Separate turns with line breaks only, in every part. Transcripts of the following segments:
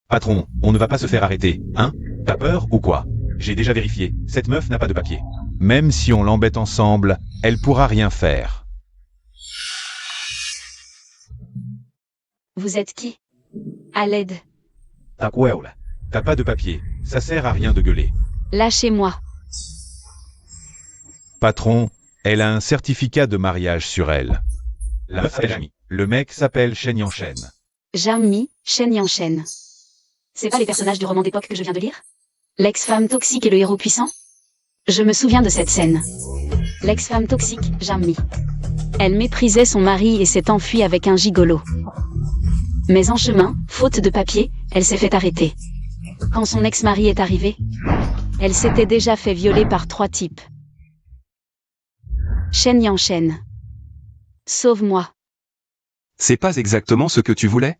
Patron, on ne va pas se faire arrêter, hein? T'as peur ou quoi? J'ai déjà vérifié, cette meuf n'a pas de papier. Même si on l'embête ensemble, elle pourra rien faire.
Vous êtes qui? À l'aide.
T'as quoi là? T'as pas de papier, ça sert à rien de gueuler.
Lâchez-moi.
Patron, elle a un certificat de mariage sur elle. La meuf s'appelle Jamie. Le mec s'appelle Shen Yanshen.
Jamie, Shen Yanshen. C'est pas les personnages du roman d'époque que je viens de lire? L'ex-femme toxique et le héros puissant? Je me souviens de cette scène. L'ex-femme toxique, Jamie. Elle méprisait son mari et s'est enfuie avec un gigolo. Mais en chemin, faute de papier, elle s'est fait arrêter. Quand son ex-mari est arrivé, elle s'était déjà fait violer par 3 types. Shen Yanshen. Sauve-moi.
C'est pas exactement ce que tu voulais?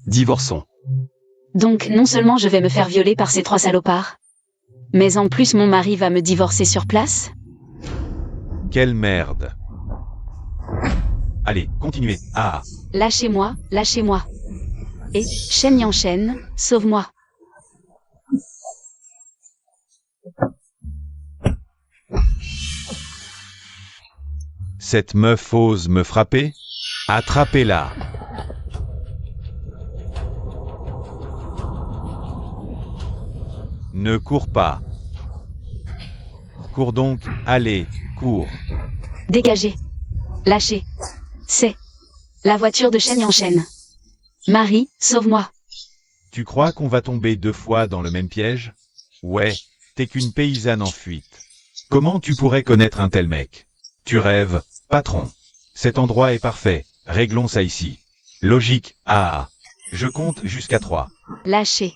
Divorçons.
Donc non seulement je vais me faire violer par ces 3 salopards, mais en plus mon mari va me divorcer sur place?
Quelle merde. Allez, continuez. Ah.
Lâchez-moi, lâchez-moi. Et, Shen Yanshen, sauve-moi.
Cette meuf ose me frapper? Attrapez-la. Ne cours pas. Cours donc, allez, cours.
Dégagez. Lâchez. C'est la voiture de Shen Yanshen. Marie, sauve-moi.
Tu crois qu'on va tomber 2 fois dans le même piège? Ouais, t'es qu'une paysanne en fuite. Comment tu pourrais connaître un tel mec? Tu rêves, patron. Cet endroit est parfait, réglons ça ici. Logique, ah. Je compte jusqu'à 3.
Lâchez.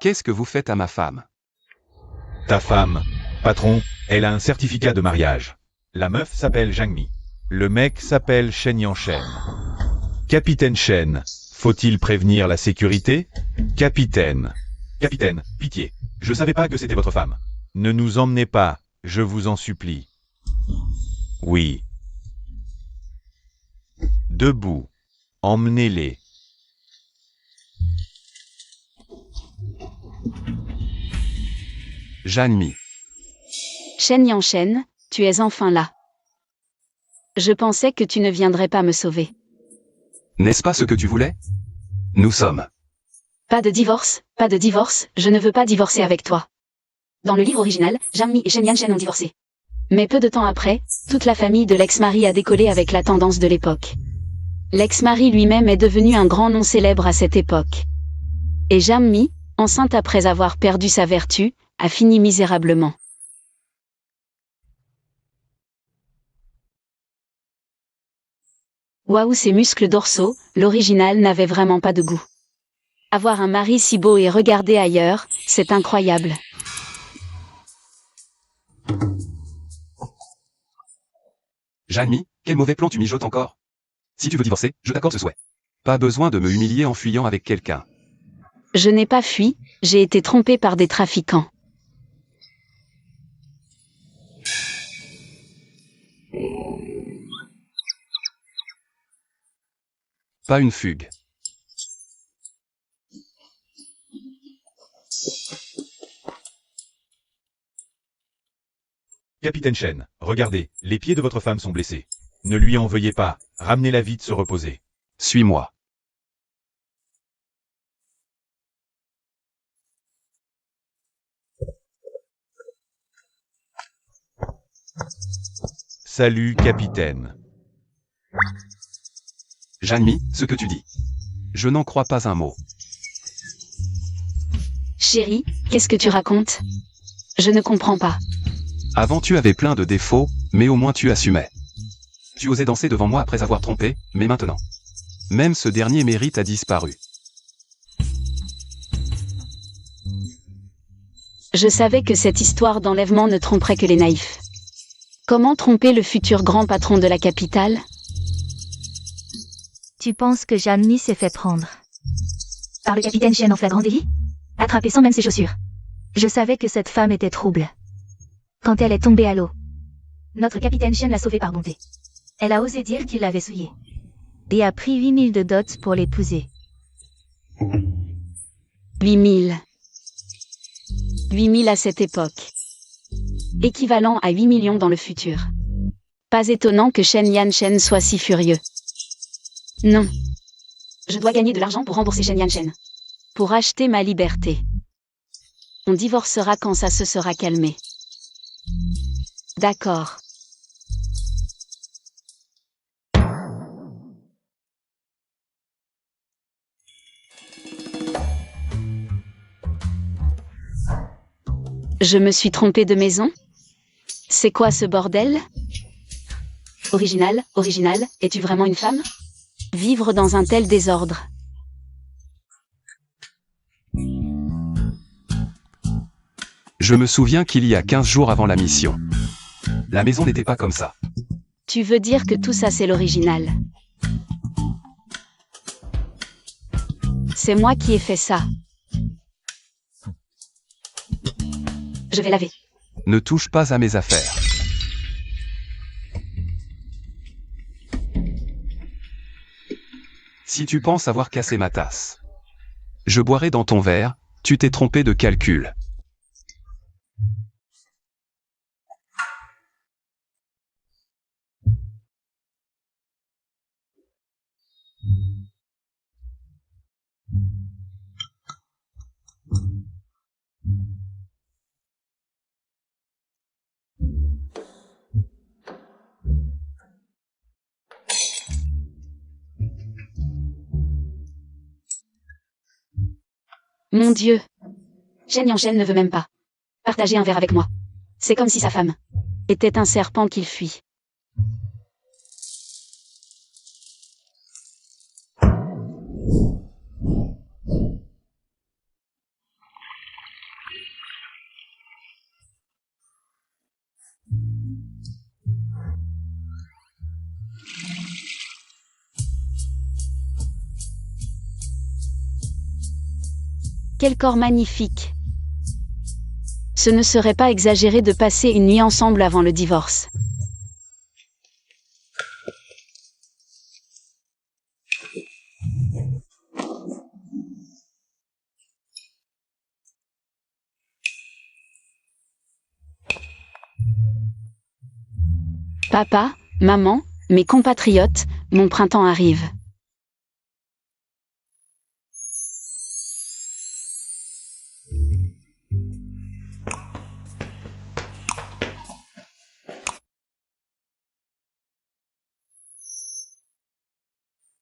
Qu'est-ce que vous faites à ma femme?
Ta femme, patron, elle a un certificat de mariage. La meuf s'appelle Jamie. Le mec s'appelle Shen Yanshen. Capitaine Shen, faut-il prévenir la sécurité? Capitaine. Capitaine, pitié. Je savais pas que c'était votre femme. Ne nous emmenez pas, je vous en supplie. Oui. Debout. Emmenez-les.
Jamie.
Shen Yanshen, tu es enfin là. Je pensais que tu ne viendrais pas me sauver.
N'est-ce pas ce que tu voulais? Nous sommes.
Pas de divorce, je ne veux pas divorcer avec toi. Dans le livre original, Jamie et Shen Yanshen ont divorcé. Mais peu de temps après, toute la famille de l'ex-mari a décollé avec la tendance de l'époque. L'ex-mari lui-même est devenu un grand nom célèbre à cette époque. Et Jamie, enceinte après avoir perdu sa vertu, a fini misérablement. Waouh, ces muscles dorsaux, l'original n'avait vraiment pas de goût. Avoir un mari si beau et regarder ailleurs, c'est incroyable.
Jamie, quel mauvais plan tu mijotes encore? Si tu veux divorcer, je t'accorde ce souhait. Pas besoin de me humilier en fuyant avec quelqu'un.
Je n'ai pas fui, j'ai été trompée par des trafiquants.
Pas une fugue.
Capitaine Shen, regardez, les pieds de votre femme sont blessés. Ne lui en veuillez pas, ramenez-la vite se reposer.
Suis-moi.
Salut, capitaine.
Jamie, ce que tu dis. Je n'en crois pas un mot.
Chérie, qu'est-ce que tu racontes? Je ne comprends pas.
Avant tu avais plein de défauts, mais au moins tu assumais. Tu osais danser devant moi après avoir trompé, mais maintenant. Même ce dernier mérite a disparu.
Je savais que cette histoire d'enlèvement ne tromperait que les naïfs. Comment tromper le futur grand patron de la capitale?
Tu penses que Jamie s'est fait prendre par le capitaine Chen en flagrant délit? Attrapé sans même ses chaussures. Je savais que cette femme était trouble. Quand elle est tombée à l'eau, notre capitaine Chen l'a sauvée par bonté. Elle a osé dire qu'il l'avait souillée. Et a pris 8000 de dot pour l'épouser.
8000. 8000 à cette époque. Équivalent à 8 millions dans le futur. Pas étonnant que Shen Yanshen soit si furieux. Non. Je dois gagner de l'argent pour rembourser Shen Yanshen. Pour acheter ma liberté. On divorcera quand ça se sera calmé. D'accord. Je me suis trompée de maison? C'est quoi ce bordel? Original, es-tu vraiment une femme? Vivre dans un tel désordre.
Je me souviens qu'il y a 15 jours avant la mission. La maison n'était pas comme ça.
Tu veux dire que tout ça c'est l'original? C'est moi qui ai fait ça. Je vais laver.
Ne touche pas à mes affaires. Si tu penses avoir cassé ma tasse, je boirai dans ton verre, tu t'es trompé de calcul.
Mon Dieu. Shen Yanshen ne veut même pas partager un verre avec moi. C'est comme si sa femme était un serpent qu'il fuit. Quel corps magnifique. Ce ne serait pas exagéré de passer une nuit ensemble avant le divorce. Papa, maman, mes compatriotes, mon printemps arrive.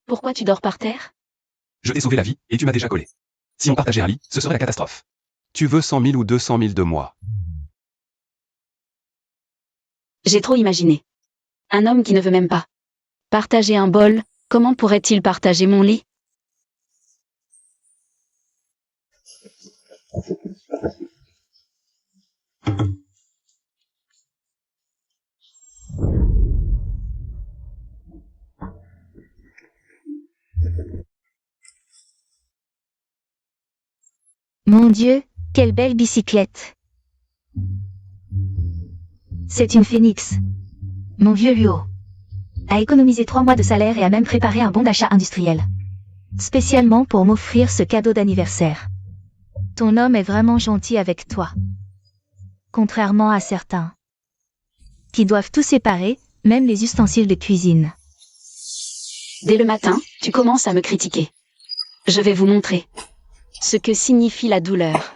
Pourquoi tu dors par terre?
Je t'ai sauvé la vie, et tu m'as déjà collé. Si on partageait un lit, ce serait la catastrophe. Tu veux 100 000 ou 200 000 de moi?
J'ai trop imaginé. Un homme qui ne veut même pas partager un bol, comment pourrait-il partager mon lit?
Mon Dieu, quelle belle bicyclette. C'est une phénix. Mon vieux Luo a économisé 3 mois de salaire et a même préparé un bon d'achat industriel. Spécialement pour m'offrir ce cadeau d'anniversaire. Ton homme est vraiment gentil avec toi. Contrairement à certains qui doivent tout séparer, même les ustensiles de cuisine.
Dès le matin, tu commences à me critiquer. Je vais vous montrer ce que signifie la douleur.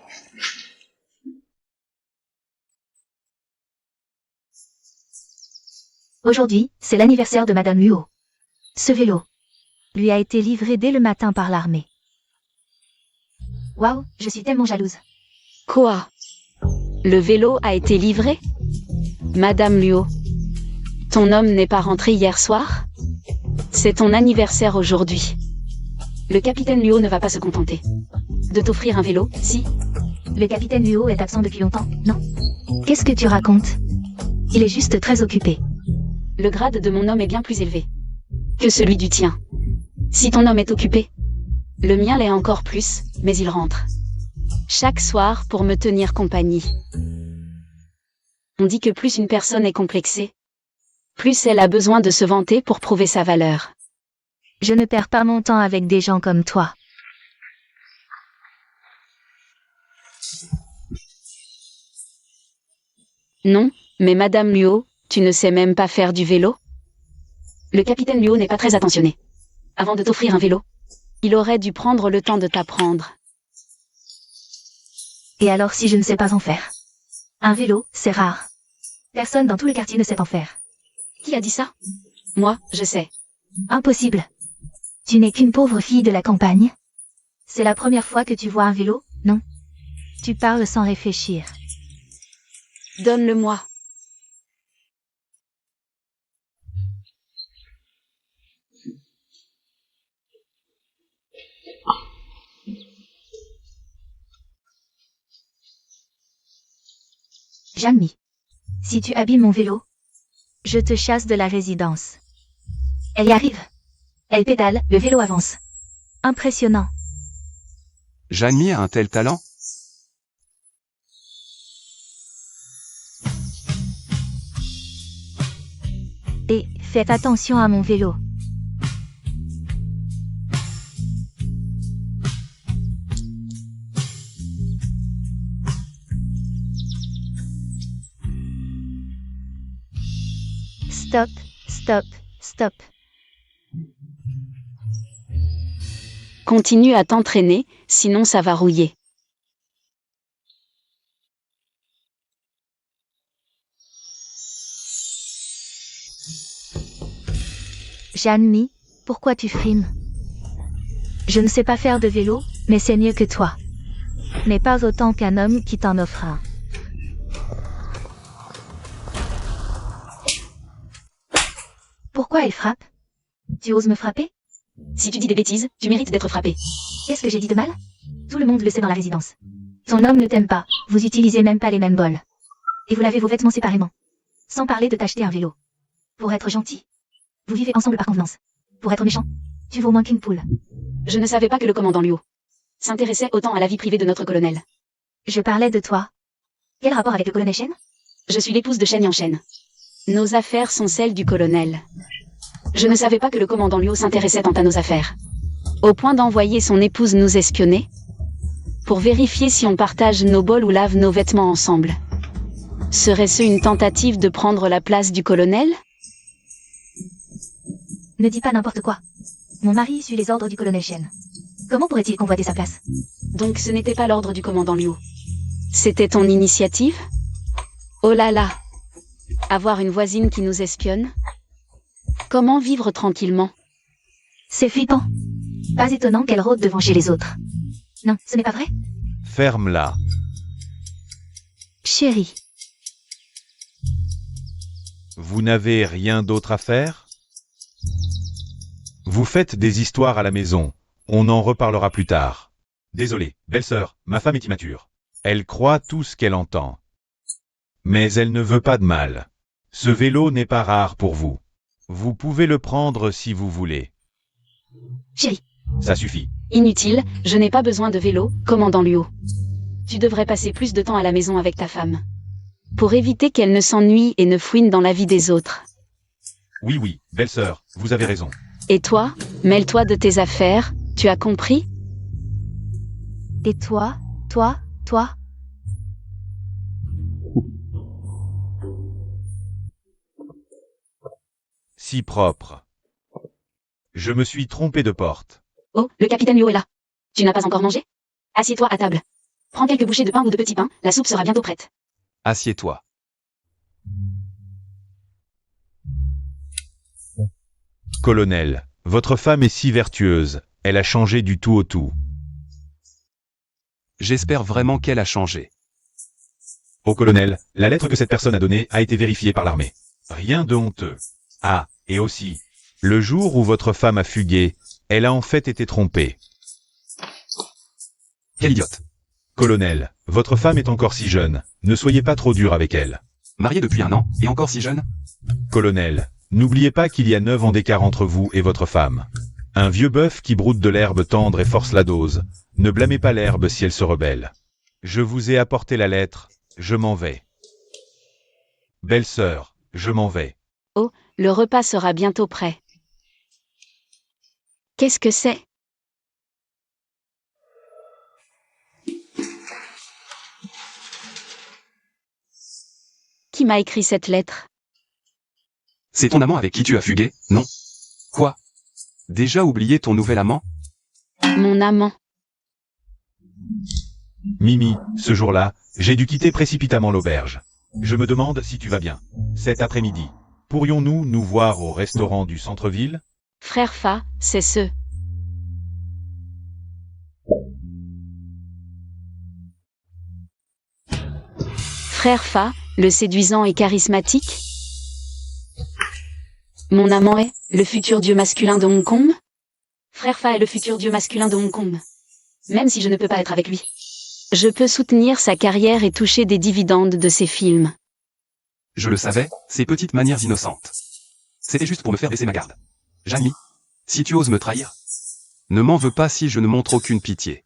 Aujourd'hui, c'est l'anniversaire de Madame Luo. Ce vélo lui a été livré dès le matin par l'armée. Waouh, je suis tellement jalouse.
Quoi? Le vélo a été livré? Madame Luo, ton homme n'est pas rentré hier soir? C'est ton anniversaire aujourd'hui. Le capitaine Luo ne va pas se contenter de t'offrir un vélo, si?
Le capitaine Luo est absent depuis longtemps, non? Qu'est-ce que tu racontes? Il est juste très occupé.
Le grade de mon homme est bien plus élevé que celui du tien. Si ton homme est occupé, le mien l'est encore plus, mais il rentre chaque soir pour me tenir compagnie. On dit que plus une personne est complexée, plus elle a besoin de se vanter pour prouver sa valeur.
Je ne perds pas mon temps avec des gens comme toi.
Non, mais Madame Luo, tu ne sais même pas faire du vélo? Le capitaine Luo n'est pas très attentionné. Avant de t'offrir un vélo, il aurait dû prendre le temps de t'apprendre.
Et alors si je ne sais pas en faire? Un vélo, c'est rare. Personne dans tout le quartier ne sait en faire.
Qui a dit ça? Moi, je sais.
Impossible. Tu n'es qu'une pauvre fille de la campagne. C'est la première fois que tu vois un vélo, non? Tu parles sans réfléchir.
Donne-le-moi.
Jamie. Si tu abîmes mon vélo, je te chasse de la résidence. Elle y arrive. Elle pédale, le vélo avance. Impressionnant.
Janmi a un tel talent?
Et faites attention à mon vélo. Stop, stop, stop.
Continue à t'entraîner, sinon ça va rouiller.
Janmi, pourquoi tu frimes? Je ne sais pas faire de vélo, mais c'est mieux que toi. Mais pas autant qu'un homme qui t'en offre un. Pourquoi elle frappe? Tu oses me frapper?
Si tu dis des bêtises, tu mérites d'être frappé.
Qu'est-ce que j'ai dit de mal? Tout le monde le sait dans la résidence. Ton homme ne t'aime pas, vous utilisez même pas les mêmes bols. Et vous lavez vos vêtements séparément. Sans parler de t'acheter un vélo. Pour être gentil, vous vivez ensemble par convenance. Pour être méchant, tu vaux moins qu'une poule.
Je ne savais pas que le commandant Luo s'intéressait autant à la vie privée de notre colonel.
Je parlais de toi. Quel rapport avec le colonel Shen?
Je suis l'épouse de Shen Yanshen. Nos affaires sont celles du colonel. Je ne savais pas que le commandant Luo s'intéressait tant à nos affaires, au point d'envoyer son épouse nous espionner, pour vérifier si on partage nos bols ou lave nos vêtements ensemble. Serait-ce une tentative de prendre la place du colonel?
Ne dis pas n'importe quoi. Mon mari suit les ordres du colonel Shen. Comment pourrait-il convoiter sa place?
Donc ce n'était pas l'ordre du commandant Luo. C'était ton initiative? Oh là là! Avoir une voisine qui nous espionne? Comment vivre tranquillement?
C'est flippant. Pas étonnant qu'elle rôde devant chez les autres. Non, ce n'est pas vrai?
Ferme-la.
Chérie.
Vous n'avez rien d'autre à faire? Vous faites des histoires à la maison. On en reparlera plus tard. Désolé, belle-sœur, ma femme est immature. Elle croit tout ce qu'elle entend. Mais elle ne veut pas de mal. Ce vélo n'est pas rare pour vous. Vous pouvez le prendre si vous voulez.
Chérie.
Ça suffit.
Inutile, je n'ai pas besoin de vélo, commandant Luo. Tu devrais passer plus de temps à la maison avec ta femme. Pour éviter qu'elle ne s'ennuie et ne fouine dans la vie des autres.
Oui, belle-sœur, vous avez raison.
Et toi, mêle-toi de tes affaires, tu as compris?
Et toi? Toi?
Si propre. Je me suis trompé de porte.
Oh, le capitaine Luo est là. Tu n'as pas encore mangé? Assieds-toi à table. Prends quelques bouchées de pain ou de petits pains, la soupe sera bientôt prête.
Assieds-toi.
Colonel, votre femme est si vertueuse, elle a changé du tout au tout.
J'espère vraiment qu'elle a changé.
Au colonel, la lettre que cette personne a donnée a été vérifiée par l'armée. Rien de honteux. Ah, et aussi, le jour où votre femme a fugué, elle a en fait été trompée.
Quel idiote.
Colonel, Votre femme est encore si jeune, ne soyez pas trop dur avec elle.
Marié depuis 1 an, et encore si jeune?
Colonel, n'oubliez pas qu'il y a 9 ans d'écart entre vous et votre femme. Un vieux bœuf qui broute de l'herbe tendre et force la dose. Ne blâmez pas l'herbe si elle se rebelle. Je vous ai apporté la lettre, je m'en vais. Belle-sœur, je m'en vais.
Oh, le repas sera bientôt prêt. Qu'est-ce que c'est? Qui m'a écrit cette lettre?
C'est ton amant avec qui tu as fugué, non? Quoi? Déjà oublié ton nouvel amant?
Mon amant.
Mimi, ce jour-là, j'ai dû quitter précipitamment l'auberge. Je me demande si tu vas bien. Cet après-midi, pourrions-nous nous voir au restaurant du centre-ville?
Frère Fa, c'est ce. Frère Fa, le séduisant et charismatique? Mon amant est le futur dieu masculin de Hong Kong? Frère Fa est le futur dieu masculin de Hong Kong. Même si je ne peux pas être avec lui, je peux soutenir sa carrière et toucher des dividendes de ses films.
Je le savais, ces petites manières innocentes. C'était juste pour me faire baisser ma garde. Jamie, si tu oses me trahir, ne m'en veux pas si je ne montre aucune pitié.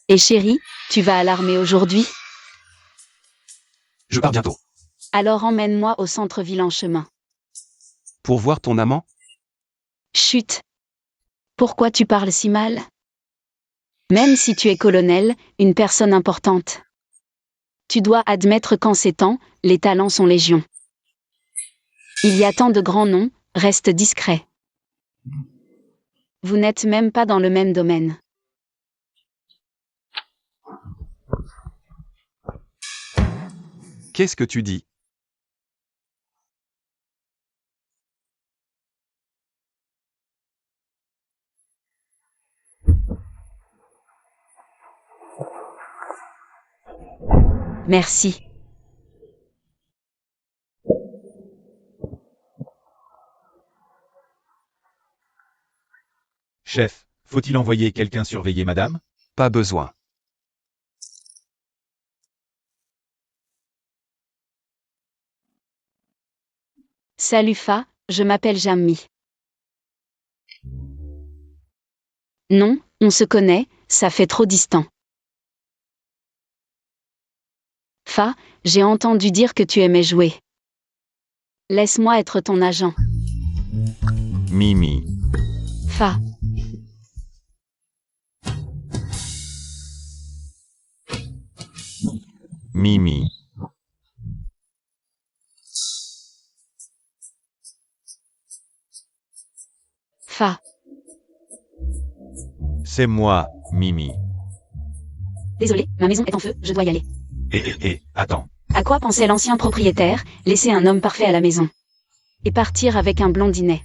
Et chérie, tu vas à l'armée aujourd'hui?
Je pars bientôt.
Alors emmène-moi au centre-ville en chemin.
Pour voir ton amant?
Chut. Pourquoi tu parles si mal? Même si tu es colonel, une personne importante. Tu dois admettre qu'en ces temps, les talents sont légion. Il y a tant de grands noms, reste discret. Vous n'êtes même pas dans le même domaine.
Qu'est-ce que tu dis?
Merci.
Chef, faut-il envoyer quelqu'un surveiller madame?
Pas besoin.
Salut Fa, je m'appelle Jamie. Non, on se connaît, ça fait trop distant. Fa, j'ai entendu dire que tu aimais jouer. Laisse-moi être ton agent.
Mimi.
Fa.
Mimi.
Fa.
C'est moi, Mimi.
Désolé, ma maison est en feu, je dois y aller.
Attends.
À quoi pensait l'ancien propriétaire, laisser un homme parfait à la maison? Et partir avec un blondinet.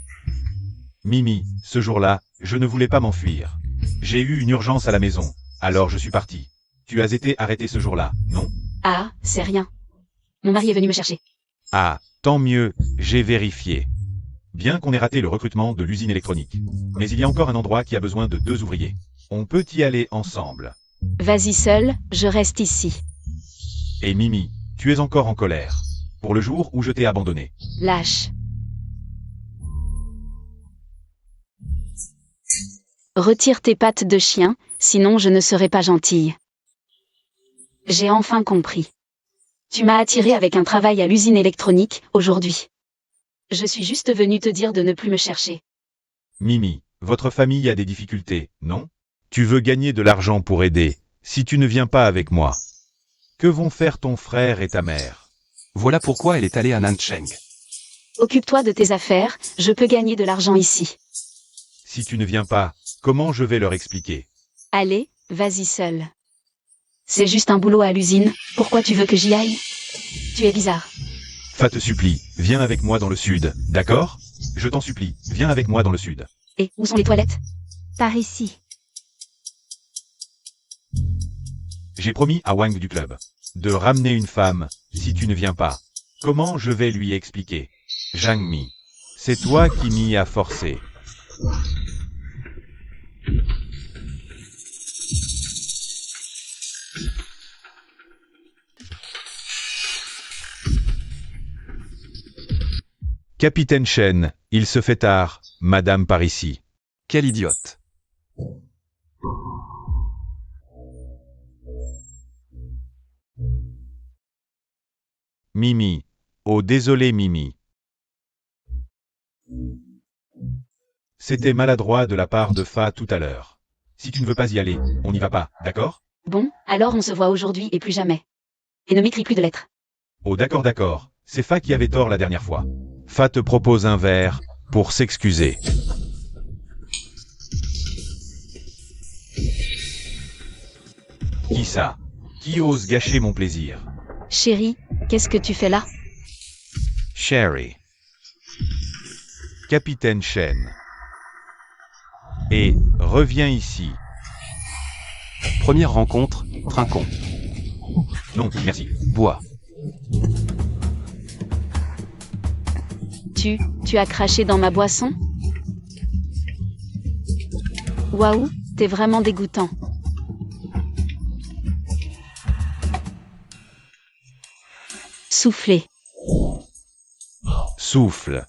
Mimi, ce jour-là, je ne voulais pas m'enfuir. J'ai eu une urgence à la maison, alors je suis parti. Tu as été arrêté ce jour-là, non?
Ah, c'est rien. Mon mari est venu me chercher.
Ah, tant mieux, j'ai vérifié. Bien qu'on ait raté le recrutement de l'usine électronique. Mais il y a encore un endroit qui a besoin de 2 ouvriers. On peut y aller ensemble.
Vas-y seul, je reste ici.
Et Mimi, tu es encore en colère. Pour le jour où je t'ai abandonné.
Lâche. Retire tes pattes de chien, sinon je ne serai pas gentille. J'ai enfin compris. Tu m'as attiré avec un travail à l'usine électronique, aujourd'hui. Je suis juste venue te dire de ne plus me chercher.
Mimi, votre famille a des difficultés, non? Tu veux gagner de l'argent pour aider, si tu ne viens pas avec moi. Que vont faire ton frère et ta mère?
Voilà pourquoi elle est allée à Nancheng.
Occupe-toi de tes affaires, je peux gagner de l'argent ici.
Si tu ne viens pas, comment je vais leur expliquer?
Allez, vas-y seul. C'est juste un boulot à l'usine, pourquoi tu veux que j'y aille? Tu es bizarre.
Fa te supplie, viens avec moi dans le sud, d'accord? Je t'en supplie, viens avec moi dans le sud.
Et où sont les toilettes?
Par ici.
J'ai promis à Wang du club de ramener une femme, si tu ne viens pas. Comment je vais lui expliquer? Zhang Mi, c'est toi qui m'y as forcé. Capitaine Chen, il se fait tard, madame par ici.
Quel idiote.
Mimi. Oh désolé Mimi. C'était maladroit de la part de Fa tout à l'heure. Si tu ne veux pas y aller, on n'y va pas, d'accord?
Bon, alors on se voit aujourd'hui et plus jamais. Et ne m'écris plus de lettres.
Oh d'accord. C'est Fa qui avait tort la dernière fois. Fa te propose un verre, pour s'excuser. Qui ça? Qui ose gâcher mon plaisir?
Chérie, qu'est-ce que tu fais là?
Sherry. Capitaine Chen. Et, reviens ici.
Première rencontre, trinquons.
Non, merci.
Bois.
Tu as craché dans ma boisson? Waouh, t'es vraiment dégoûtant. Soufflez.
Souffle.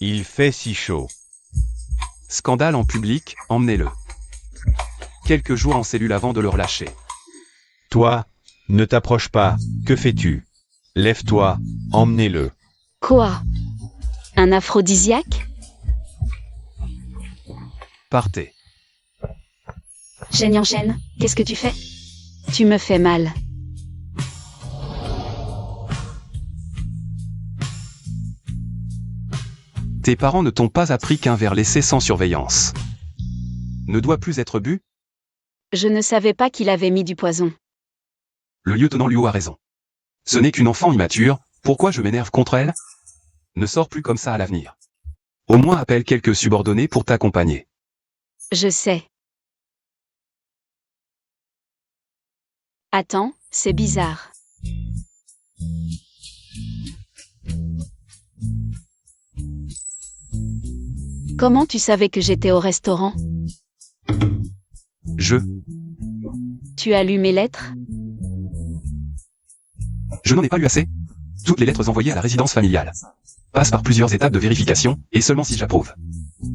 Il fait si chaud.
Scandale en public, emmenez-le. Quelques jours en cellule avant de le relâcher.
Toi, ne t'approche pas, que fais-tu? Lève-toi, emmenez-le.
Quoi? Un aphrodisiaque?
Partez.
Shen Yanshen, qu'est-ce que tu fais? Tu me fais mal.
Tes parents ne t'ont pas appris qu'un verre laissé sans surveillance ne doit plus être bu?
Je ne savais pas qu'il avait mis du poison.
Le lieutenant Liu a raison. Ce n'est qu'une enfant immature, pourquoi je m'énerve contre elle? Ne sors plus comme ça à l'avenir. Au moins appelle quelques subordonnés pour t'accompagner.
Je sais. Attends, c'est bizarre. Comment tu savais que j'étais au restaurant? Tu as lu mes lettres?
Je n'en ai pas lu assez. Toutes les lettres envoyées à la résidence familiale passent par plusieurs étapes de vérification, et seulement si j'approuve.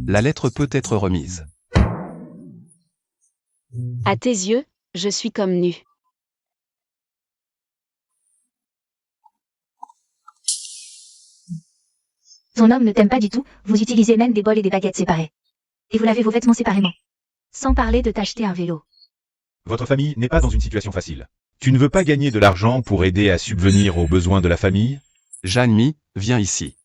La lettre peut être remise.
À tes yeux, je suis comme nue.
Ton homme ne t'aime pas du tout, vous utilisez même des bols et des baguettes séparés. Et vous lavez vos vêtements séparément. Sans parler de t'acheter un vélo.
Votre famille n'est pas dans une situation facile. Tu ne veux pas gagner de l'argent pour aider à subvenir aux besoins de la famille?
Jeanne-Mi, viens ici.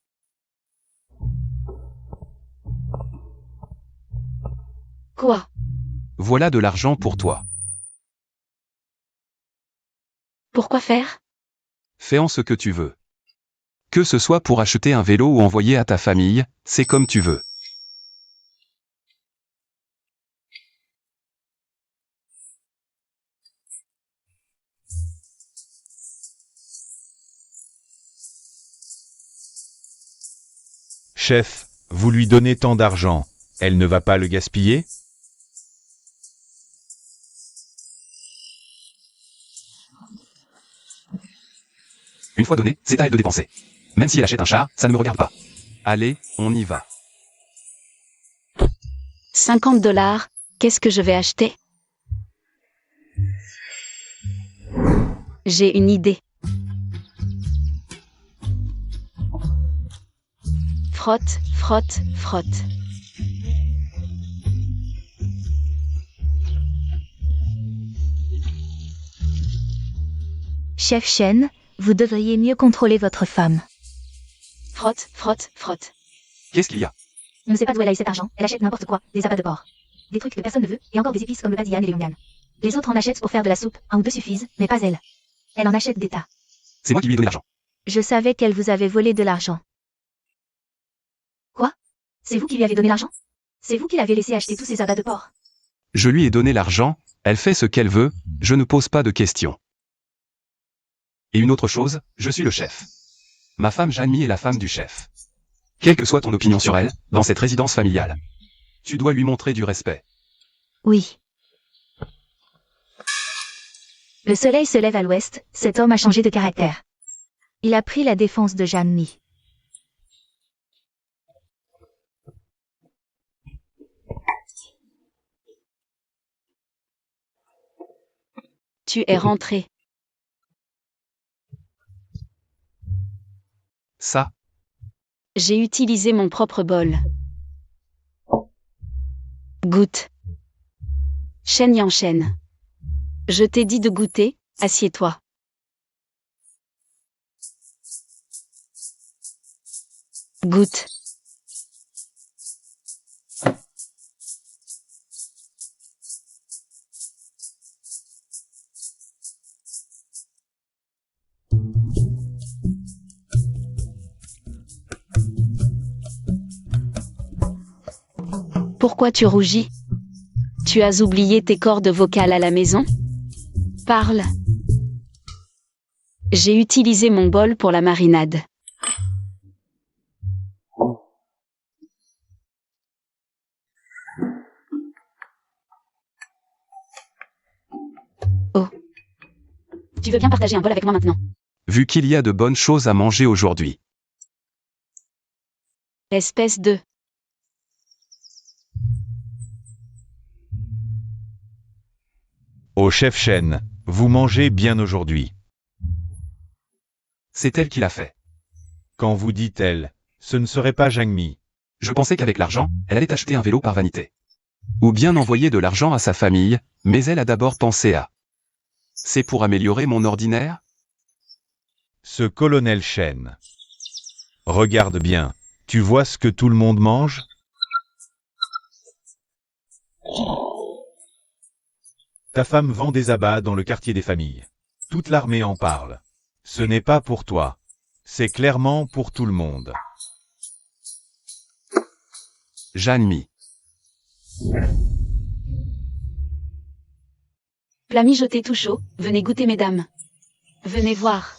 Quoi?
Voilà de l'argent pour toi.
Pourquoi faire?
Fais-en ce que tu veux. Que ce soit pour acheter un vélo ou envoyer à ta famille, c'est comme tu veux.
Chef, vous lui donnez tant d'argent, elle ne va pas le gaspiller?
Une fois donné, c'est à elle de dépenser. Même si elle achète un char, ça ne me regarde pas. Allez, on y va.
50 $, qu'est-ce que je vais acheter? J'ai une idée. Frotte, frotte, frotte.
Chef Chen, vous devriez mieux contrôler votre femme.
Frotte, frotte, frotte.
Qu'est-ce qu'il y a?
On ne sait pas d'où elle a eu cet argent, elle achète n'importe quoi, des abats de porc. Des trucs que personne ne veut, et encore des épices comme le badian et les yungan. Les autres en achètent pour faire de la soupe, un ou deux suffisent, mais pas elle. Elle en achète des tas.
C'est moi qui lui ai donné l'argent.
Je savais qu'elle vous avait volé de l'argent. Quoi? C'est vous qui lui avez donné l'argent? C'est vous qui l'avez laissé acheter tous ces abats de porc?
Je lui ai donné l'argent, elle fait ce qu'elle veut, je ne pose pas de questions. Et une autre chose, je suis le chef. Ma femme Jeanne-Mi est la femme du chef. Quelle que soit ton opinion sur elle, dans cette résidence familiale, tu dois lui montrer du respect.
Oui. Le soleil se lève à l'ouest, cet homme a changé de caractère. Il a pris la défense de Jeanne Mi.
Tu es rentré.
Ça,
J'ai utilisé mon propre bol. Goûte. Shen Yanshen. Je t'ai dit de goûter, assieds-toi. Goûte. Pourquoi tu rougis? Tu as oublié tes cordes vocales à la maison? Parle. J'ai utilisé mon bol pour la marinade. Oh. Tu veux bien partager un bol avec moi maintenant?
vu qu'il y a de bonnes choses à manger aujourd'hui.
Espèce de...
Au chef Shen, vous mangez bien aujourd'hui.
C'est elle qui l'a fait.
Quand vous dites elle, ce ne serait pas Zhang Mi.
Je pensais qu'avec l'argent, elle allait acheter un vélo par vanité. Ou bien envoyer de l'argent à sa famille, mais elle a d'abord pensé à... C'est pour améliorer mon ordinaire?
Ce colonel Shen. Regarde bien, tu vois ce que tout le monde mange? Ta femme vend des abats dans le quartier des familles. Toute l'armée en parle. Ce n'est pas pour toi. C'est clairement pour tout le monde.
Jeanne Mi.
Plat mijoté tout chaud, venez goûter mesdames. Venez voir.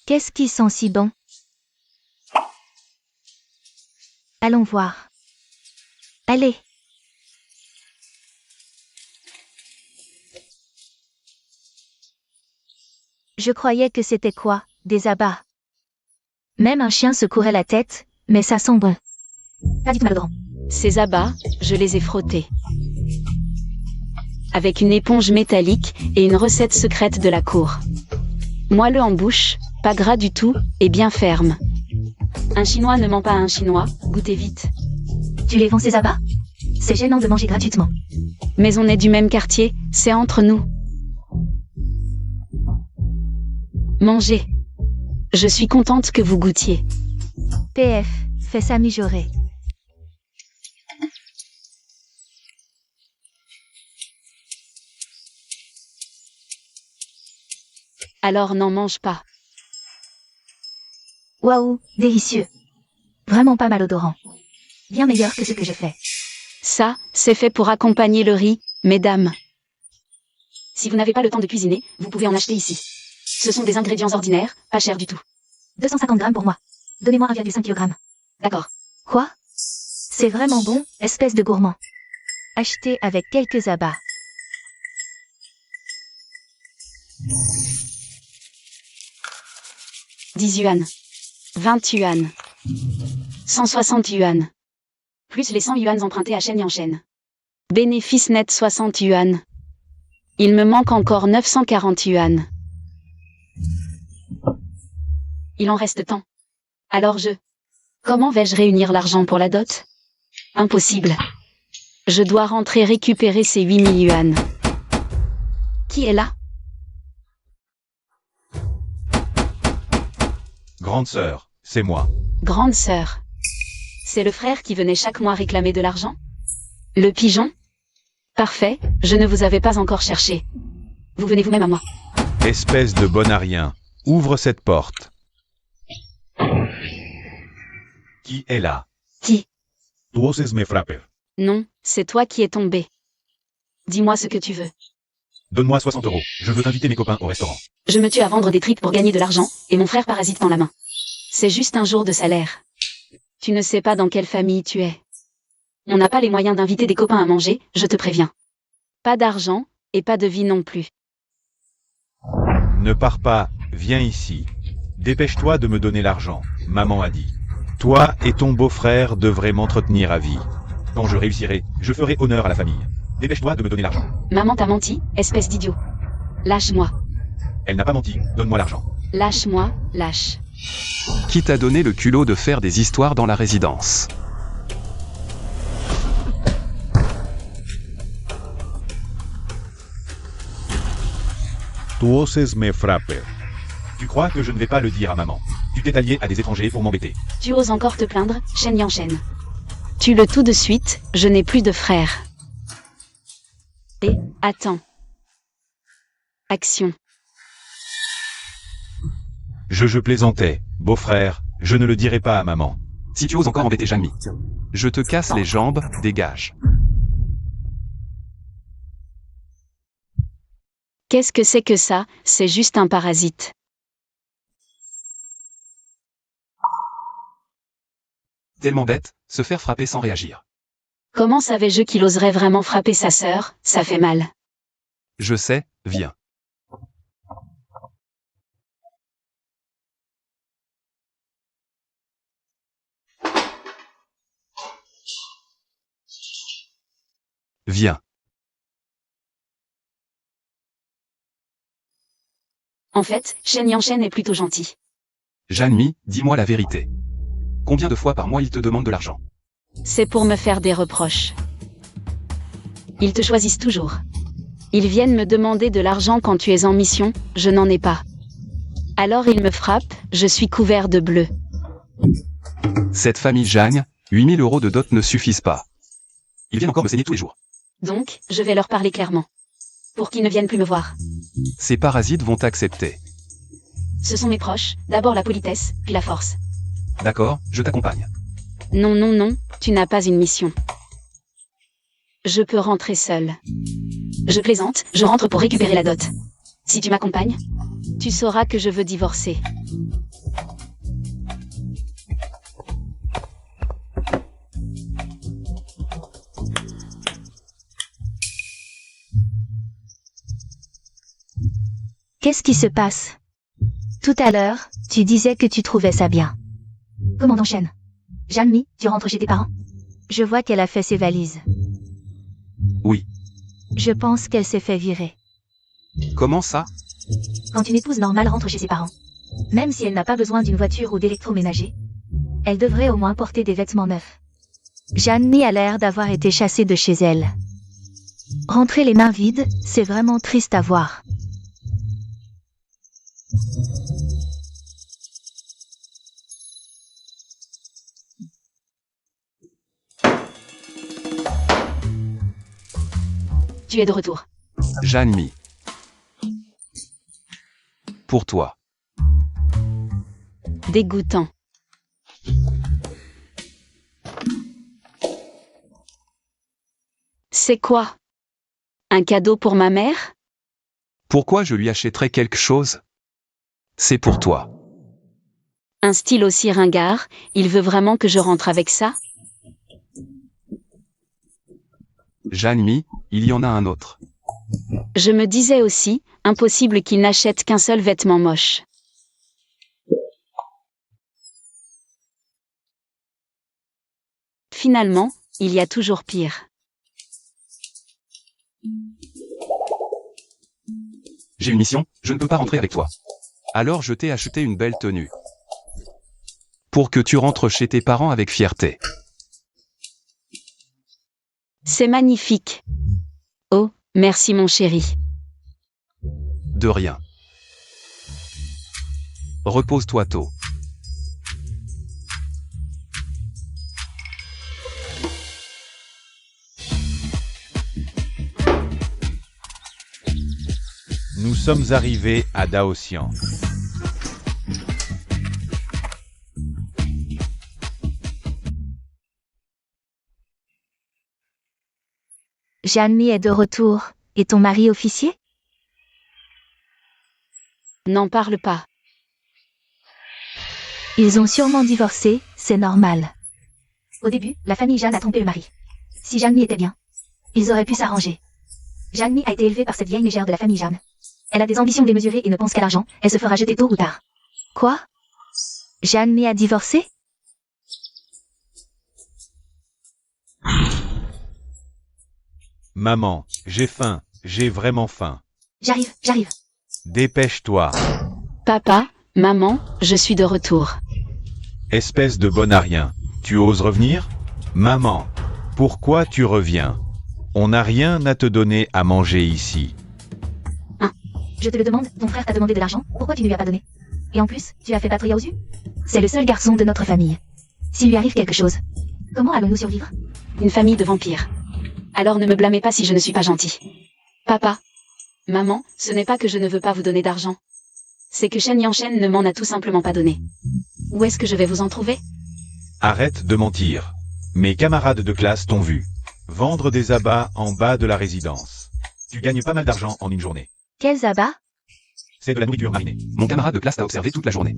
Qu'est-ce qui sent si bon? Allons voir. Allez. Je croyais que c'était quoi, des abats. Même un chien se courait la tête, mais ça sent bon. Pas du tout malodorant.
Ces abats, je les ai frottés. Avec une éponge métallique et une recette secrète de la cour. Moelleux en bouche, pas gras du tout, et bien ferme. Un Chinois ne ment pas à un Chinois, goûtez vite.
Tu les vends ces abats? C'est gênant de manger gratuitement.
Mais on est du même quartier, c'est entre nous. Mangez. Je suis contente que vous goûtiez.
PF, fais ça mijorer.
Alors n'en mange pas.
Waouh, délicieux. Vraiment pas malodorant. Bien meilleur que ce que je fais.
Ça, c'est fait pour accompagner le riz, mesdames. Si vous n'avez pas le temps de cuisiner, vous pouvez en acheter ici. Ce sont des ingrédients ordinaires, pas chers du tout.
250 grammes pour moi. Donnez-moi 1,5 kg.
D'accord.
Quoi? C'est vraiment bon, espèce de gourmand. Acheté avec quelques abats.
« 10 yuan. 20 yuan. 160 yuan. Plus les 100 yuan empruntés à Shen Yanshen. Bénéfice net 60 yuan. Il me manque encore 940 yuan. Il en reste tant. Alors comment vais-je réunir l'argent pour la dot? Impossible. Je dois rentrer récupérer ces 8000 yuan. Qui est là?
Grande sœur, c'est moi.
Grande sœur. C'est le frère qui venait chaque mois réclamer de l'argent? Le pigeon? Parfait, je ne vous avais pas encore cherché. Vous venez vous-même à moi.
Espèce de bonarien, ouvre cette porte. Qui est là?
Qui?
Tu oses me frapper.
Non, c'est toi qui es tombé. Dis-moi ce que tu veux.
Donne-moi 60 €. Je veux inviter mes copains au restaurant.
Je me tue à vendre des tripes pour gagner de l'argent, et mon frère parasite tend la main. C'est juste un jour de salaire. Tu ne sais pas dans quelle famille tu es. On n'a pas les moyens d'inviter des copains à manger, je te préviens. Pas d'argent, et pas de vie non plus.
Ne pars pas, viens ici. Dépêche-toi de me donner l'argent, maman a dit. Toi et ton beau-frère devrez m'entretenir à vie. Quand je réussirai, je ferai honneur à la famille. Dépêche-toi de me donner l'argent.
Maman t'a menti, espèce d'idiot. Lâche-moi.
Elle n'a pas menti, donne-moi l'argent.
Lâche-moi, lâche.
Qui t'a donné le culot de faire des histoires dans la résidence?
Tu oses me frapper. Tu crois que je ne vais pas le dire à maman? Tu t'es allié à des étrangers pour m'embêter.
Tu oses encore te plaindre, Shen Yanshen. Tue-le tout de suite, je n'ai plus de frère. Et, attends. Action.
Je plaisantais, beau-frère, je ne le dirai pas à maman.
Si tu oses encore embêter Janmi, je te casse les jambes, dégage.
Qu'est-ce que c'est que ça? C'est juste un parasite.
Tellement bête, se faire frapper sans réagir.
Comment savais-je qu'il oserait vraiment frapper sa sœur? Ça fait mal.
Je sais, viens. Viens.
En fait, Shen Yanshen est plutôt gentil.
Janmi, dis-moi la vérité. Combien de fois par mois il te demande de l'argent?
C'est pour me faire des reproches. Ils te choisissent toujours. Ils viennent me demander de l'argent quand tu es en mission, je n'en ai pas. Alors ils me frappent, je suis couvert de bleu.
Cette famille Jagne, 8000 € de dot ne suffisent pas. Ils viennent encore me saigner tous les jours.
Donc, je vais leur parler clairement. Pour qu'ils ne viennent plus me voir.
Ces parasites vont accepter.
Ce sont mes proches, d'abord la politesse, puis la force.
D'accord, je t'accompagne.
Non, non, non, tu n'as pas une mission. Je peux rentrer seule. Je plaisante, je rentre pour récupérer la dot. Si tu m'accompagnes, tu sauras que je veux divorcer.
Qu'est-ce qui se passe? Tout à l'heure, tu disais que tu trouvais ça bien. Commandant Shen. Janmi, tu rentres chez tes parents? Je vois qu'elle a fait ses valises.
Oui.
Je pense qu'elle s'est fait virer.
Comment ça?
Quand une épouse normale rentre chez ses parents, même si elle n'a pas besoin d'une voiture ou d'électroménager, elle devrait au moins porter des vêtements neufs. Janmi a l'air d'avoir été chassée de chez elle. Rentrer les mains vides, c'est vraiment triste à voir.
Tu es de retour.
Janmi. Pour toi.
Dégoûtant. C'est quoi? Un cadeau pour ma mère?
Pourquoi je lui achèterais quelque chose? C'est pour toi.
Un style aussi ringard, il veut vraiment que je rentre avec ça?
Janmi, il y en a un autre.
Je me disais aussi, impossible qu'il n'achète qu'un seul vêtement moche. Finalement, il y a toujours pire.
J'ai une mission, je ne peux pas rentrer avec toi. Alors je t'ai acheté une belle tenue. Pour que tu rentres chez tes parents avec fierté.
C'est magnifique. Oh, merci mon chéri.
De rien. Repose-toi tôt.
Nous sommes arrivés à Daosian.
Janmi est de retour. Et ton mari officier?
N'en parle pas.
Ils ont sûrement divorcé, c'est normal. Au début, la famille Jeanne a trompé le mari. Si Janmi était bien, ils auraient pu s'arranger. Janmi a été élevée par cette vieille mégère de la famille Jeanne. Elle a des ambitions démesurées et ne pense qu'à l'argent, elle se fera jeter tôt ou tard. Quoi? Jeanne-Mi a divorcé?
Maman, j'ai faim, j'ai vraiment faim.
J'arrive.
Dépêche-toi.
Papa, maman, je suis de retour.
Espèce de bon à rien. Tu oses revenir? Maman, pourquoi tu reviens? On n'a rien à te donner à manger ici.
Je te le demande, ton frère t'a demandé de l'argent, pourquoi tu ne lui as pas donné? Et en plus, tu as fait battre Yaozu? C'est le seul garçon de notre famille. S'il lui arrive quelque chose, comment allons-nous survivre?
Une famille de vampires. Alors ne me blâmez pas si je ne suis pas gentil. Papa, maman, ce n'est pas que je ne veux pas vous donner d'argent. C'est que Shen Yanshen ne m'en a tout simplement pas donné. Où est-ce que je vais vous en trouver?
Arrête de mentir. Mes camarades de classe t'ont vu. Vendre des abats en bas de la résidence. Tu gagnes pas mal d'argent en une journée.
Quels abats?
C'est de la nourriture marinée.
Mon camarade de classe t'a observé toute la journée.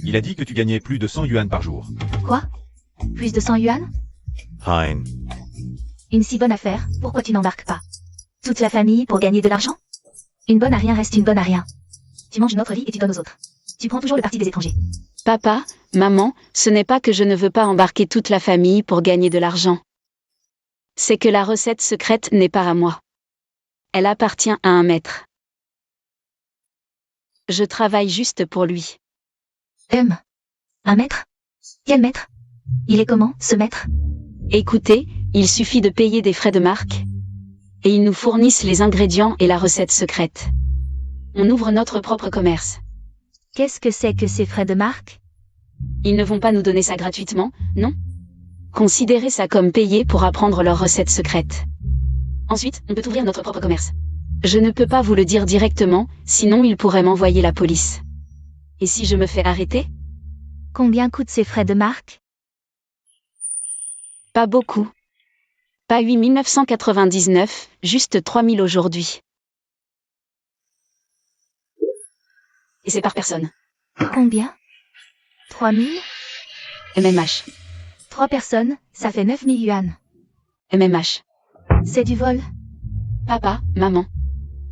Il a dit que tu gagnais plus de 100 yuan par jour.
Quoi? Plus de 100 yuan?
Hein.
Une si bonne affaire, pourquoi tu n'embarques pas? Toute la famille pour gagner de l'argent? Une bonne à rien reste une bonne à rien. Tu manges notre vie et tu donnes aux autres. Tu prends toujours le parti des étrangers.
Papa, maman, ce n'est pas que je ne veux pas embarquer toute la famille pour gagner de l'argent. C'est que la recette secrète n'est pas à moi. Elle appartient à un maître. Je travaille juste pour lui.
Un maître? Quel maître? Il est comment, ce maître?
Écoutez, il suffit de payer des frais de marque. Et ils nous fournissent les ingrédients et la recette secrète. On ouvre notre propre commerce.
Qu'est-ce que c'est que ces frais de marque?
Ils ne vont pas nous donner ça gratuitement, non? Considérez ça comme payé pour apprendre leur recette secrète. Ensuite, on peut ouvrir notre propre commerce. Je ne peux pas vous le dire directement, sinon ils pourraient m'envoyer la police. Et si je me fais arrêter?
Combien coûtent ces frais de marque?
Pas beaucoup. Pas 8 999, juste 3 000 aujourd'hui. Et c'est par personne.
Combien? 3 000?
MMH.
3 personnes, ça fait 9 000 yuan.
MMH.
C'est du vol.
Papa, maman.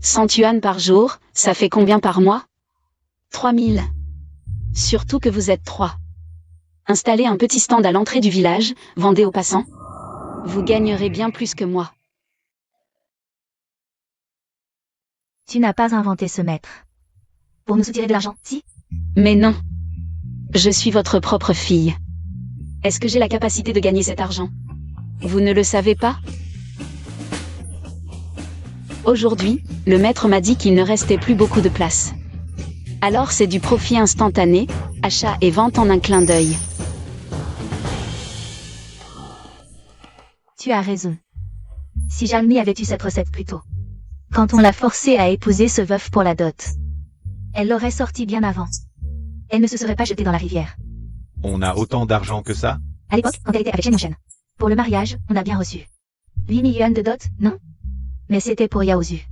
100 yuan par jour, ça fait combien par mois? 3 000. Surtout que vous êtes 3. Installez un petit stand à l'entrée du village, vendez aux passants. Vous gagnerez bien plus que moi.
Tu n'as pas inventé ce maître. Pour nous soutirer de l'argent, si?
Mais non. Je suis votre propre fille. Est-ce que j'ai la capacité de gagner cet argent? Vous ne le savez pas? Aujourd'hui, le maître m'a dit qu'il ne restait plus beaucoup de place. Alors c'est du profit instantané, achat et vente en un clin d'œil.
Tu as raison. Si Jeanne-Mi avait eu cette recette plus tôt. Quand on l'a forcée à épouser ce veuf pour la dot. Elle l'aurait sorti bien avant. Elle ne se serait pas jetée dans la rivière.
On a autant d'argent que ça?
À l'époque, quand elle était avec Shen Yanshen. Pour le mariage, on a bien reçu. 8 000 yuan de dot, non? Mais c'était pour Yaozu.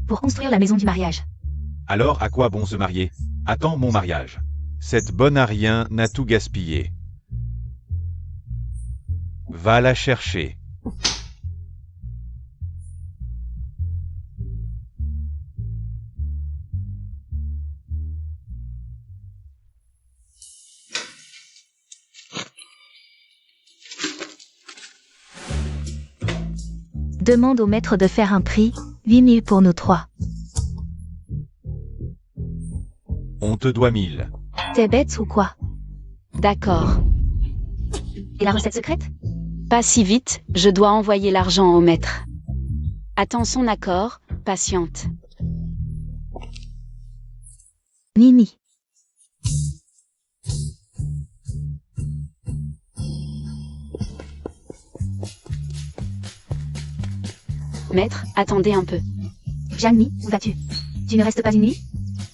Pour construire la maison du mariage.
Alors à quoi bon se marier? Attends mon mariage. Cette bonne à rien n'a tout gaspillé. Va la chercher.
Demande au maître de faire un prix, 8 000 pour nous 3.
On te doit 1000.
T'es bête ou quoi?
D'accord.
Et la recette secrète?
Pas si vite, je dois envoyer l'argent au maître. Attends son accord, patiente.
Mimi.
Maître, attendez un peu.
Jeanne-Mi, où vas-tu? Tu ne restes pas une nuit?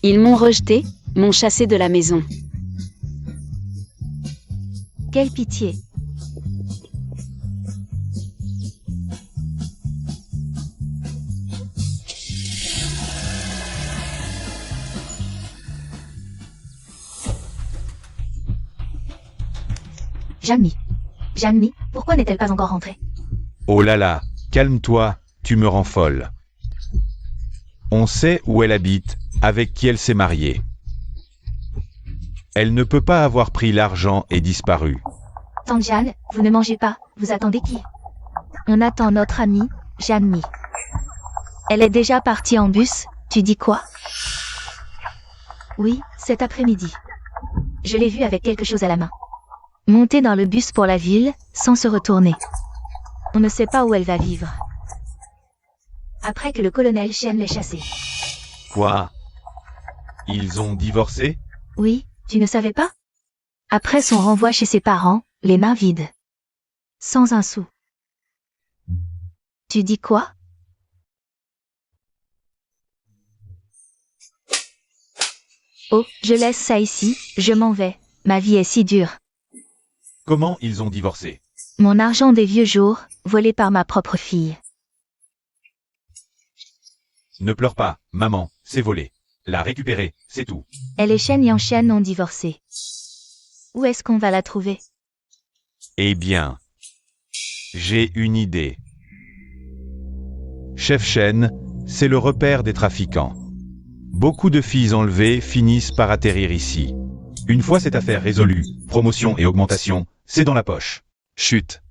Ils m'ont rejeté, m'ont chassé de la maison.
Quelle pitié. Jeanne-Mi. Jeanne-Mi, pourquoi n'est-elle pas encore rentrée?
Oh là là, calme-toi, tu me rends folle. On sait où elle habite, avec qui elle s'est mariée. Elle ne peut pas avoir pris l'argent et disparu.
Tante Jeanne, vous ne mangez pas, vous attendez qui? On attend notre amie, Jeanne-Mi. Elle est déjà partie en bus, tu dis quoi? Oui, cet après-midi. Je l'ai vue avec quelque chose à la main. Monter dans le bus pour la ville, sans se retourner. On ne sait pas où elle va vivre. Après que le colonel Chen l'ait chassée.
Quoi? Ils ont divorcé?
Oui, tu ne savais pas? Après son renvoi chez ses parents, les mains vides. Sans un sou. Tu dis quoi? Oh, je laisse ça ici, je m'en vais. Ma vie est si dure.
Comment ils ont divorcé?
Mon argent des vieux jours, volé par ma propre fille.
Ne pleure pas, maman, c'est volé. La récupérer, c'est tout.
Elle et Shen Yanshen ont divorcé. Où est-ce qu'on va la trouver?
Eh bien, j'ai une idée. Chef Shen, c'est le repère des trafiquants. Beaucoup de filles enlevées finissent par atterrir ici. Une fois cette affaire résolue, promotion et augmentation, c'est dans la poche.
Chut.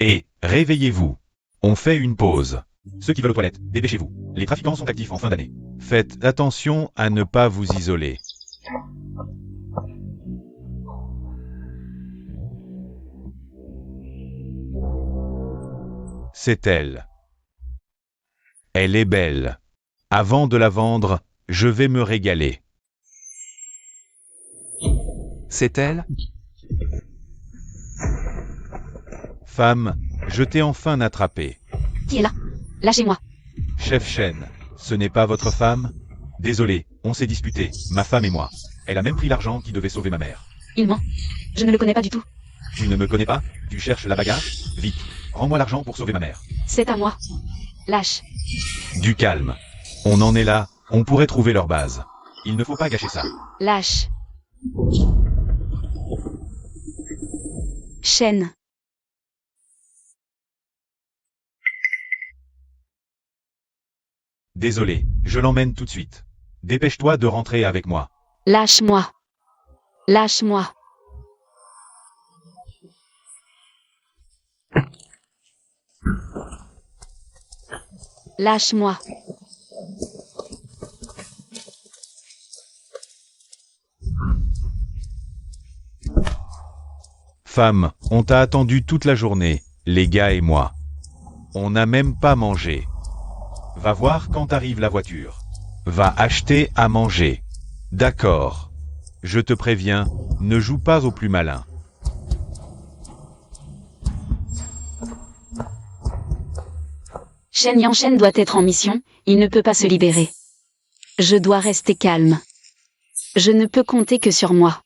Et, réveillez-vous. On fait une pause. Ceux qui veulent aux toilettes, dépêchez-vous. Les trafiquants sont actifs en fin d'année. Faites attention à ne pas vous isoler. C'est elle. Elle est belle. Avant de la vendre, je vais me régaler.
C'est elle?
Femme, je t'ai enfin attrapé.
Qui est là? Lâchez-moi.
Chef Shen, ce n'est pas votre femme? Désolé, on s'est disputé, ma femme et moi. Elle a même pris l'argent qui devait sauver ma mère.
Il ment. Je ne le connais pas du tout.
Tu ne me connais pas? Tu cherches la bagarre? Vite, rends-moi l'argent pour sauver ma mère.
C'est à moi. Lâche.
Du calme. On en est là, on pourrait trouver leur base. Il ne faut pas gâcher ça.
Lâche. Shen.
Désolé, je l'emmène tout de suite. Dépêche-toi de rentrer avec moi.
Lâche-moi. Lâche-moi. Lâche-moi.
Femme, on t'a attendu toute la journée, les gars et moi. On n'a même pas mangé. Va voir quand arrive la voiture. Va acheter à manger. D'accord. Je te préviens, ne joue pas au plus malin.
Shen Yanshen doit être en mission, il ne peut pas se libérer. Je dois rester calme. Je ne peux compter que sur moi.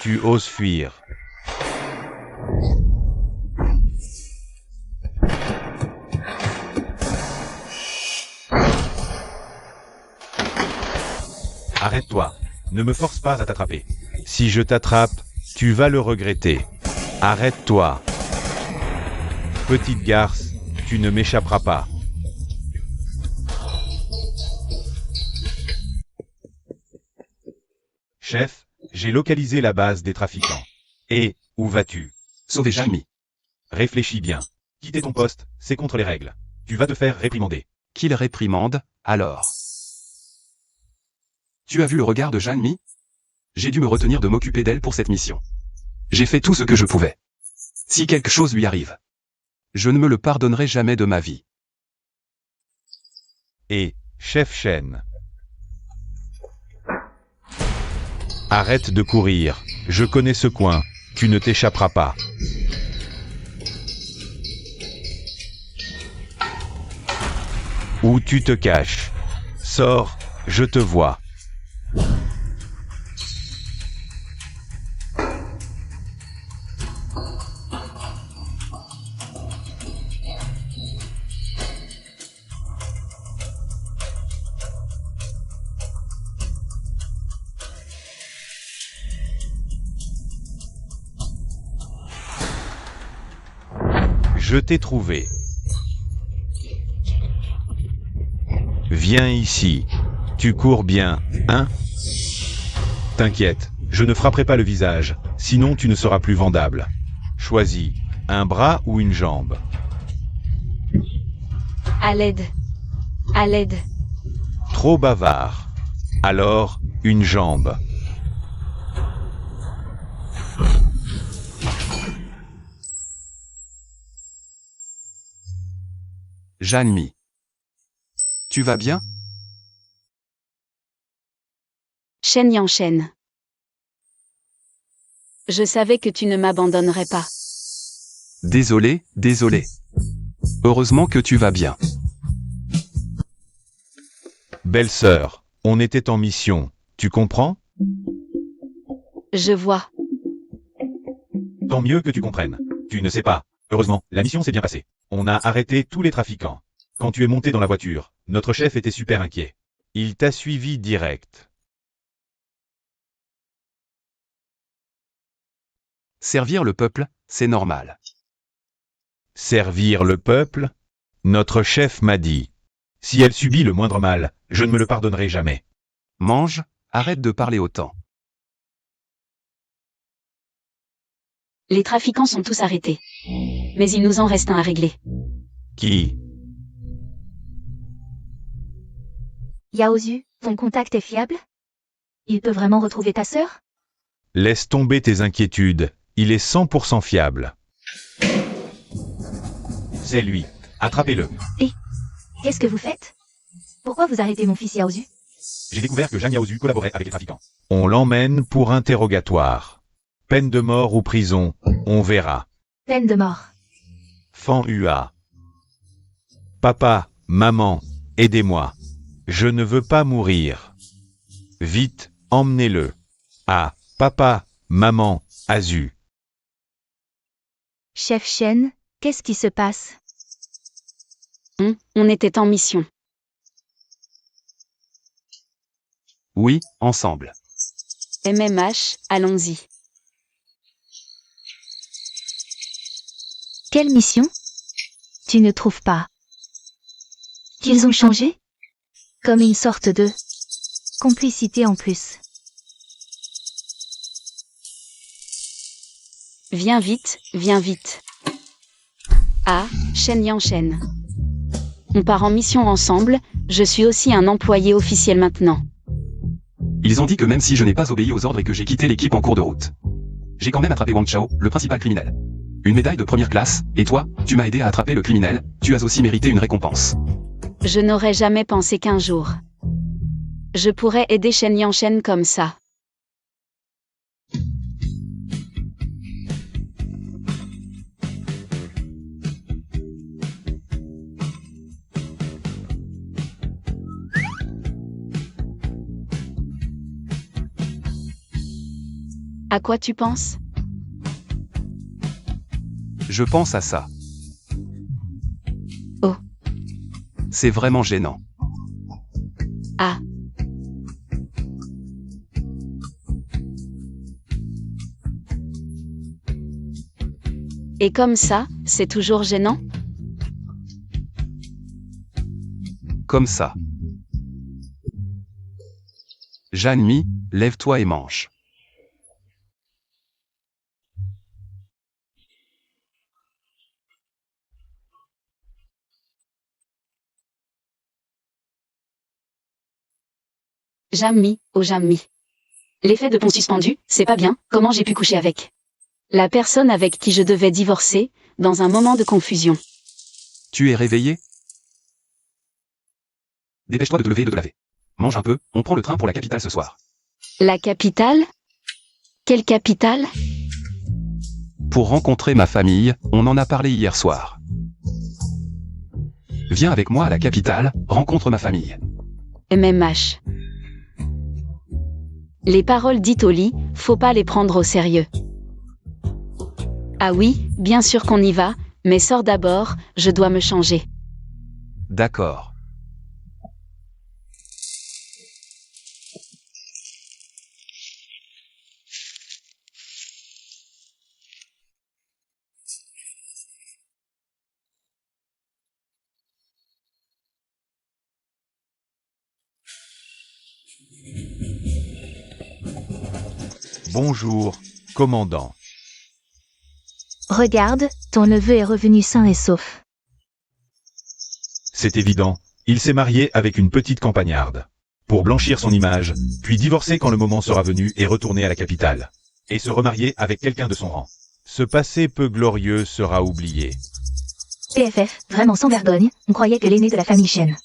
Tu oses fuir. Arrête-toi. Ne me force pas à t'attraper. Si je t'attrape, tu vas le regretter. Arrête-toi. Petite garce, tu ne m'échapperas pas. Chef, j'ai localisé la base des trafiquants. Et, où vas-tu?
Sauver Jeanne-Mi.
Réfléchis bien. Quitter ton poste, c'est contre les règles. Tu vas te faire réprimander.
Qu'il réprimande, alors. Tu as vu le regard de Jeanne-Mi? J'ai dû me retenir de m'occuper d'elle pour cette mission. J'ai fait tout ce que je pouvais. Si quelque chose lui arrive, je ne me le pardonnerai jamais de ma vie.
Et, chef Shen. Arrête de courir, je connais ce coin, tu ne t'échapperas pas. Où tu te caches? Sors, je te vois. Je t'ai trouvé. Viens ici. Tu cours bien, hein? T'inquiète, je ne frapperai pas le visage, sinon tu ne seras plus vendable. Choisis, un bras ou une jambe.
À l'aide. À l'aide.
Trop bavard. Alors, une jambe.
Jeanne-Mi. Tu vas bien?
Shen Yanshen. Je savais que tu ne m'abandonnerais pas.
Désolé, désolé. Heureusement que tu vas bien.
Belle-sœur, on était en mission, tu comprends?
Je vois.
Tant mieux que tu comprennes. Tu ne sais pas. Heureusement, la mission s'est bien passée. On a arrêté tous les trafiquants. Quand tu es monté dans la voiture, notre chef était super inquiet. Il t'a suivi direct.
Servir le peuple, c'est normal.
Servir le peuple? Notre chef m'a dit. Si elle subit le moindre mal, je ne me le pardonnerai jamais.
Mange, arrête de parler autant.
Les trafiquants sont tous arrêtés. Mais il nous en reste un à régler.
Qui?
Yaozu, ton contact est fiable? Il peut vraiment retrouver ta sœur?
Laisse tomber tes inquiétudes, il est 100% fiable. C'est lui. Attrapez-le.
Qu'est-ce que vous faites? Pourquoi vous arrêtez mon fils Yaozu?
J'ai découvert que Zhang Yaozu collaborait avec les trafiquants. On l'emmène pour interrogatoire. Peine de mort ou prison, on verra.
Peine de mort.
Fan Hua. Papa, maman, aidez-moi. Je ne veux pas mourir. Vite, emmenez-le. Ah, papa, maman, Azu.
Chef Shen, qu'est-ce qui se passe?
On était en mission.
Oui, ensemble.
MMH, allons-y.
Quelle mission? Tu ne trouves pas qu'ils ont changé? Comme une sorte de complicité en plus.
Viens vite, viens vite. Ah, Shen Yanshen. On part en mission ensemble, je suis aussi un employé officiel maintenant.
Ils ont dit que même si je n'ai pas obéi aux ordres et que j'ai quitté l'équipe en cours de route, j'ai quand même attrapé Wang Chao, le principal criminel. Une médaille de première classe, et toi, tu m'as aidé à attraper le criminel, tu as aussi mérité une récompense.
Je n'aurais jamais pensé qu'un jour je pourrais aider Shen Yanshen comme ça. À quoi tu penses?
Je pense à ça.
Oh.
C'est vraiment gênant.
Ah. Et comme ça, c'est toujours gênant?
Comme ça. Jeanne-Mi, lève-toi et mange.
Jammi, oh Jammi. L'effet de pont suspendu, c'est pas bien, comment j'ai pu coucher avec la personne avec qui je devais divorcer, dans un moment de confusion.
Tu es réveillé? Dépêche-toi de te lever et de te laver. Mange un peu, on prend le train pour la capitale ce soir.
La capitale? Quelle capitale?
Pour rencontrer ma famille, on en a parlé hier soir. Viens avec moi à la capitale, rencontre ma famille.
MMH. Les paroles dites au lit, faut pas les prendre au sérieux. Ah oui, bien sûr qu'on y va, mais sors d'abord, je dois me changer.
D'accord.
Bonjour, commandant.
Regarde, ton neveu est revenu sain et sauf.
C'est évident, il s'est marié avec une petite campagnarde. Pour blanchir son image, puis divorcer quand le moment sera venu et retourner à la capitale. Et se remarier avec quelqu'un de son rang. Ce passé peu glorieux sera oublié.
PFF, vraiment sans vergogne, on croyait que l'aîné de la famille Shen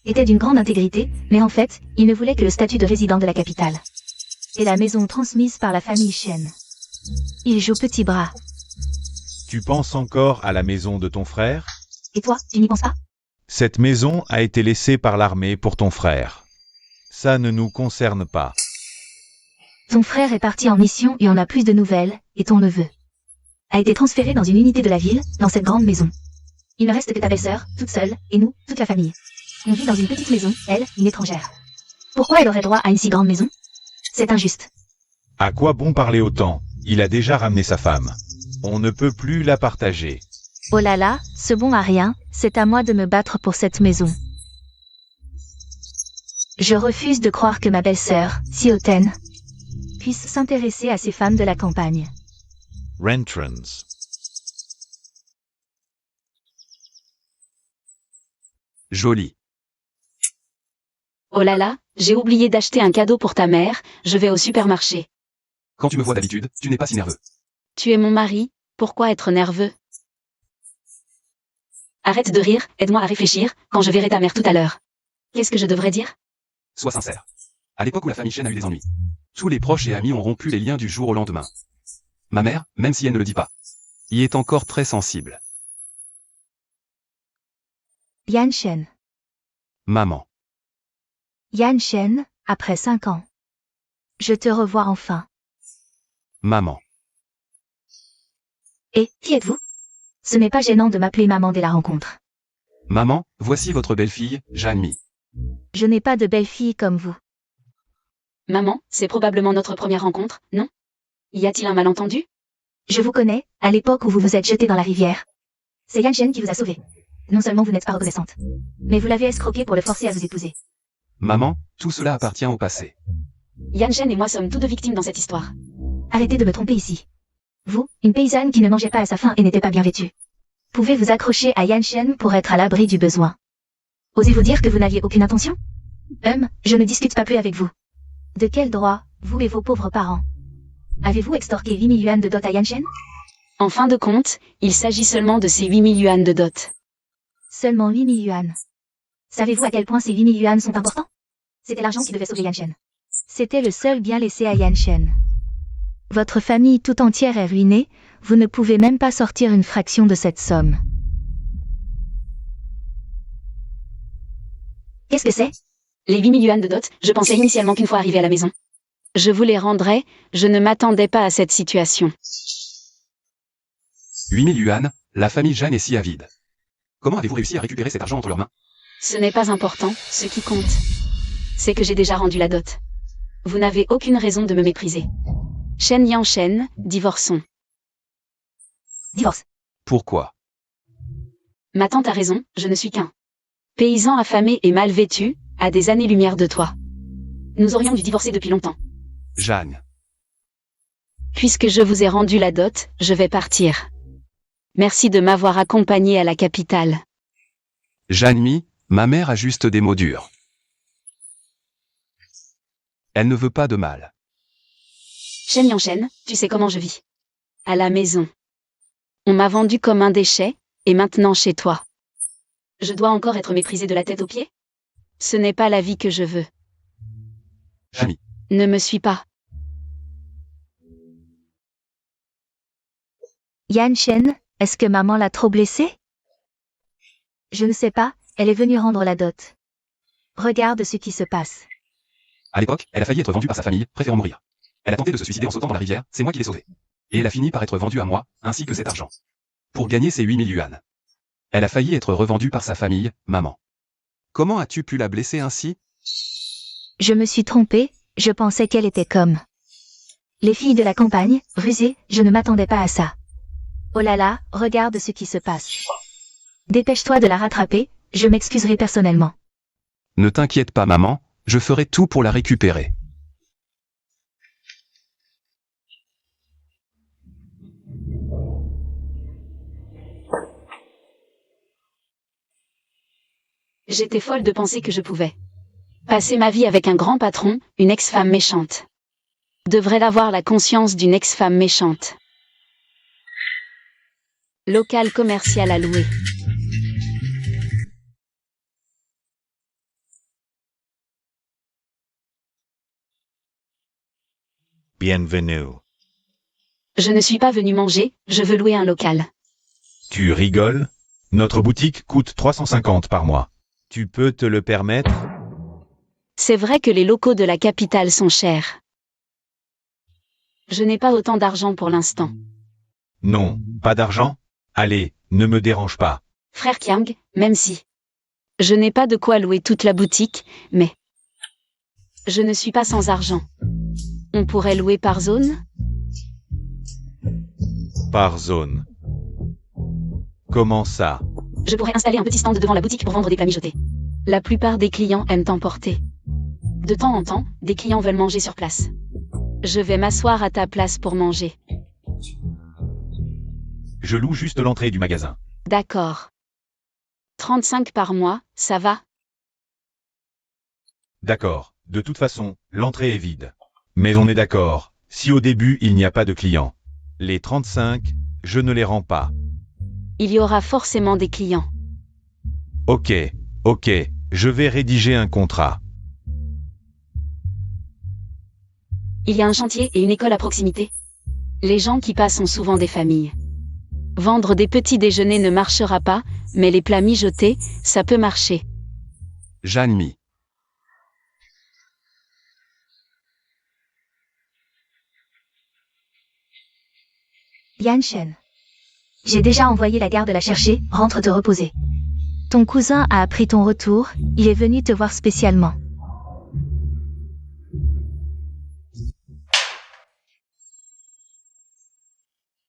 était d'une grande intégrité, mais en fait, il ne voulait que le statut de résident de la capitale. Et la maison transmise par la famille Shen. Il joue petit bras.
Tu penses encore à la maison de ton frère?
Et toi, tu n'y penses pas?
Cette maison a été laissée par l'armée pour ton frère. Ça ne nous concerne pas.
Ton frère est parti en mission et on a plus de nouvelles, et ton neveu a été transféré dans une unité de la ville, dans cette grande maison. Il ne reste que ta belle-sœur, toute seule, et nous, toute la famille. On vit dans une petite maison, elle, une étrangère. Pourquoi elle aurait droit à une si grande maison? C'est injuste.
À quoi bon parler autant? Il a déjà ramené sa femme. On ne peut plus la partager.
Oh là là, ce bon à rien, c'est à moi de me battre pour cette maison. Je refuse de croire que ma belle-sœur, si hautaine, puisse s'intéresser à ces femmes de la campagne.
Rentrance.
Joli.
Oh là là, j'ai oublié d'acheter un cadeau pour ta mère, je vais au supermarché.
Quand tu me vois d'habitude, tu n'es pas si nerveux.
Tu es mon mari, pourquoi être nerveux? Arrête de rire, aide-moi à réfléchir, quand je verrai ta mère tout à l'heure. Qu'est-ce que je devrais dire?
Sois sincère. À l'époque où la famille Shen a eu des ennuis, tous les proches et amis ont rompu les liens du jour au lendemain. Ma mère, même si elle ne le dit pas, y est encore très sensible.
Yan Shen.
Maman.
Yan Shen, après 5 ans. Je te revois enfin.
Maman.
Et, qui êtes-vous? Ce n'est pas gênant de m'appeler maman dès la rencontre.
Maman, voici votre belle-fille, Janmi.
Je n'ai pas de belle-fille comme vous.
Maman, c'est probablement notre première rencontre, non? Y a-t-il un malentendu?
Je vous connais, à l'époque où vous vous êtes jeté dans la rivière. C'est Yan Shen qui vous a sauvé. Non seulement vous n'êtes pas reconnaissante, mais vous l'avez escroqué pour le forcer à vous épouser.
Maman, tout cela appartient au passé.
Yan Shen et moi sommes tous deux victimes dans cette histoire.
Arrêtez de me tromper ici. Vous, une paysanne qui ne mangeait pas à sa faim et n'était pas bien vêtue, pouvez vous accrocher à Yan Shen pour être à l'abri du besoin. Osez-vous dire que vous n'aviez aucune intention? Je ne discute pas plus avec vous. De quel droit, vous et vos pauvres parents, avez-vous extorqué 8 000 yuan de dot à Yan Shen?
En fin de compte, il s'agit seulement de ces 8 000 yuan de dot.
Seulement 8 000 yuan. Savez-vous à quel point ces 8 000 yuan sont importants? C'était l'argent qui devait sauver Yan Shen. C'était le seul bien laissé à Yan Shen. Votre famille tout entière est ruinée, vous ne pouvez même pas sortir une fraction de cette somme. Qu'est-ce que c'est?
Les 8 000 yuan de dot, je pensais initialement qu'une fois arrivé à la maison, je vous les rendrais, je ne m'attendais pas à cette situation.
8 000 yuan, la famille Jeanne est si avide. Comment avez-vous réussi à récupérer cet argent entre leurs mains?
Ce n'est pas important, ce qui compte, c'est que j'ai déjà rendu la dot. Vous n'avez aucune raison de me mépriser. Shen Yan Shen, divorçons.
Divorce.
Pourquoi?
Ma tante a raison, je ne suis qu'un paysan affamé et mal vêtu, à des années-lumière de toi. Nous aurions dû divorcer depuis longtemps.
Jeanne.
Puisque je vous ai rendu la dot, je vais partir. Merci de m'avoir accompagné à la capitale.
Janmi, ma mère a juste des mots durs. Elle ne veut pas de mal.
Shen Yan Shen, tu sais comment je vis. À la maison. On m'a vendu comme un déchet, et maintenant chez toi. Je dois encore être méprisé de la tête aux pieds? Ce n'est pas la vie que je veux.
Janmi.
Ne me suis pas.
Yan Shen, est-ce que maman l'a trop blessée? Je ne sais pas, elle est venue rendre la dot. Regarde ce qui se passe.
À l'époque, elle a failli être vendue par sa famille, préférant mourir. Elle a tenté de se suicider en sautant dans la rivière, c'est moi qui l'ai sauvée. Et elle a fini par être vendue à moi, ainsi que cet argent. Pour gagner ses 8 000 yuan. Elle a failli être revendue par sa famille, maman. Comment as-tu pu la blesser ainsi?
Je me suis trompée, je pensais qu'elle était comme les filles de la campagne, rusées, je ne m'attendais pas à ça. Oh là là, regarde ce qui se passe. Dépêche-toi de la rattraper, je m'excuserai personnellement.
Ne t'inquiète pas maman, je ferai tout pour la récupérer.
J'étais folle de penser que je pouvais passer ma vie avec un grand patron, une ex-femme méchante. Devrait avoir la conscience d'une ex-femme méchante. Local commercial à louer.
Bienvenue.
Je ne suis pas venu manger, je veux louer un local.
Tu rigoles? Notre boutique coûte 350 par mois. Tu peux te le permettre?
C'est vrai que les locaux de la capitale sont chers. Je n'ai pas autant d'argent pour l'instant.
Non, pas d'argent? Allez, ne me dérange pas.
Frère Kiang, même si je n'ai pas de quoi louer toute la boutique, mais je ne suis pas sans argent. On pourrait louer par zone?
Par zone. Comment ça?
Je pourrais installer un petit stand devant la boutique pour vendre des plats mijotés. La plupart des clients aiment emporter. De temps en temps, des clients veulent manger sur place. Je vais m'asseoir à ta place pour manger.
Je loue juste l'entrée du magasin.
D'accord. 35 par mois, ça va?
D'accord, de toute façon, l'entrée est vide. Mais on est d'accord, si au début il n'y a pas de clients. Les 35, je ne les rends pas.
Il y aura forcément des clients.
Ok, je vais rédiger un contrat.
Il y a un chantier et une école à proximité. Les gens qui passent sont souvent des familles. Vendre des petits déjeuners ne marchera pas, mais les plats mijotés, ça peut marcher.
Janmi.
Yan Shen. J'ai déjà envoyé la garde la chercher, rentre te reposer. Ton cousin a appris ton retour, il est venu te voir spécialement.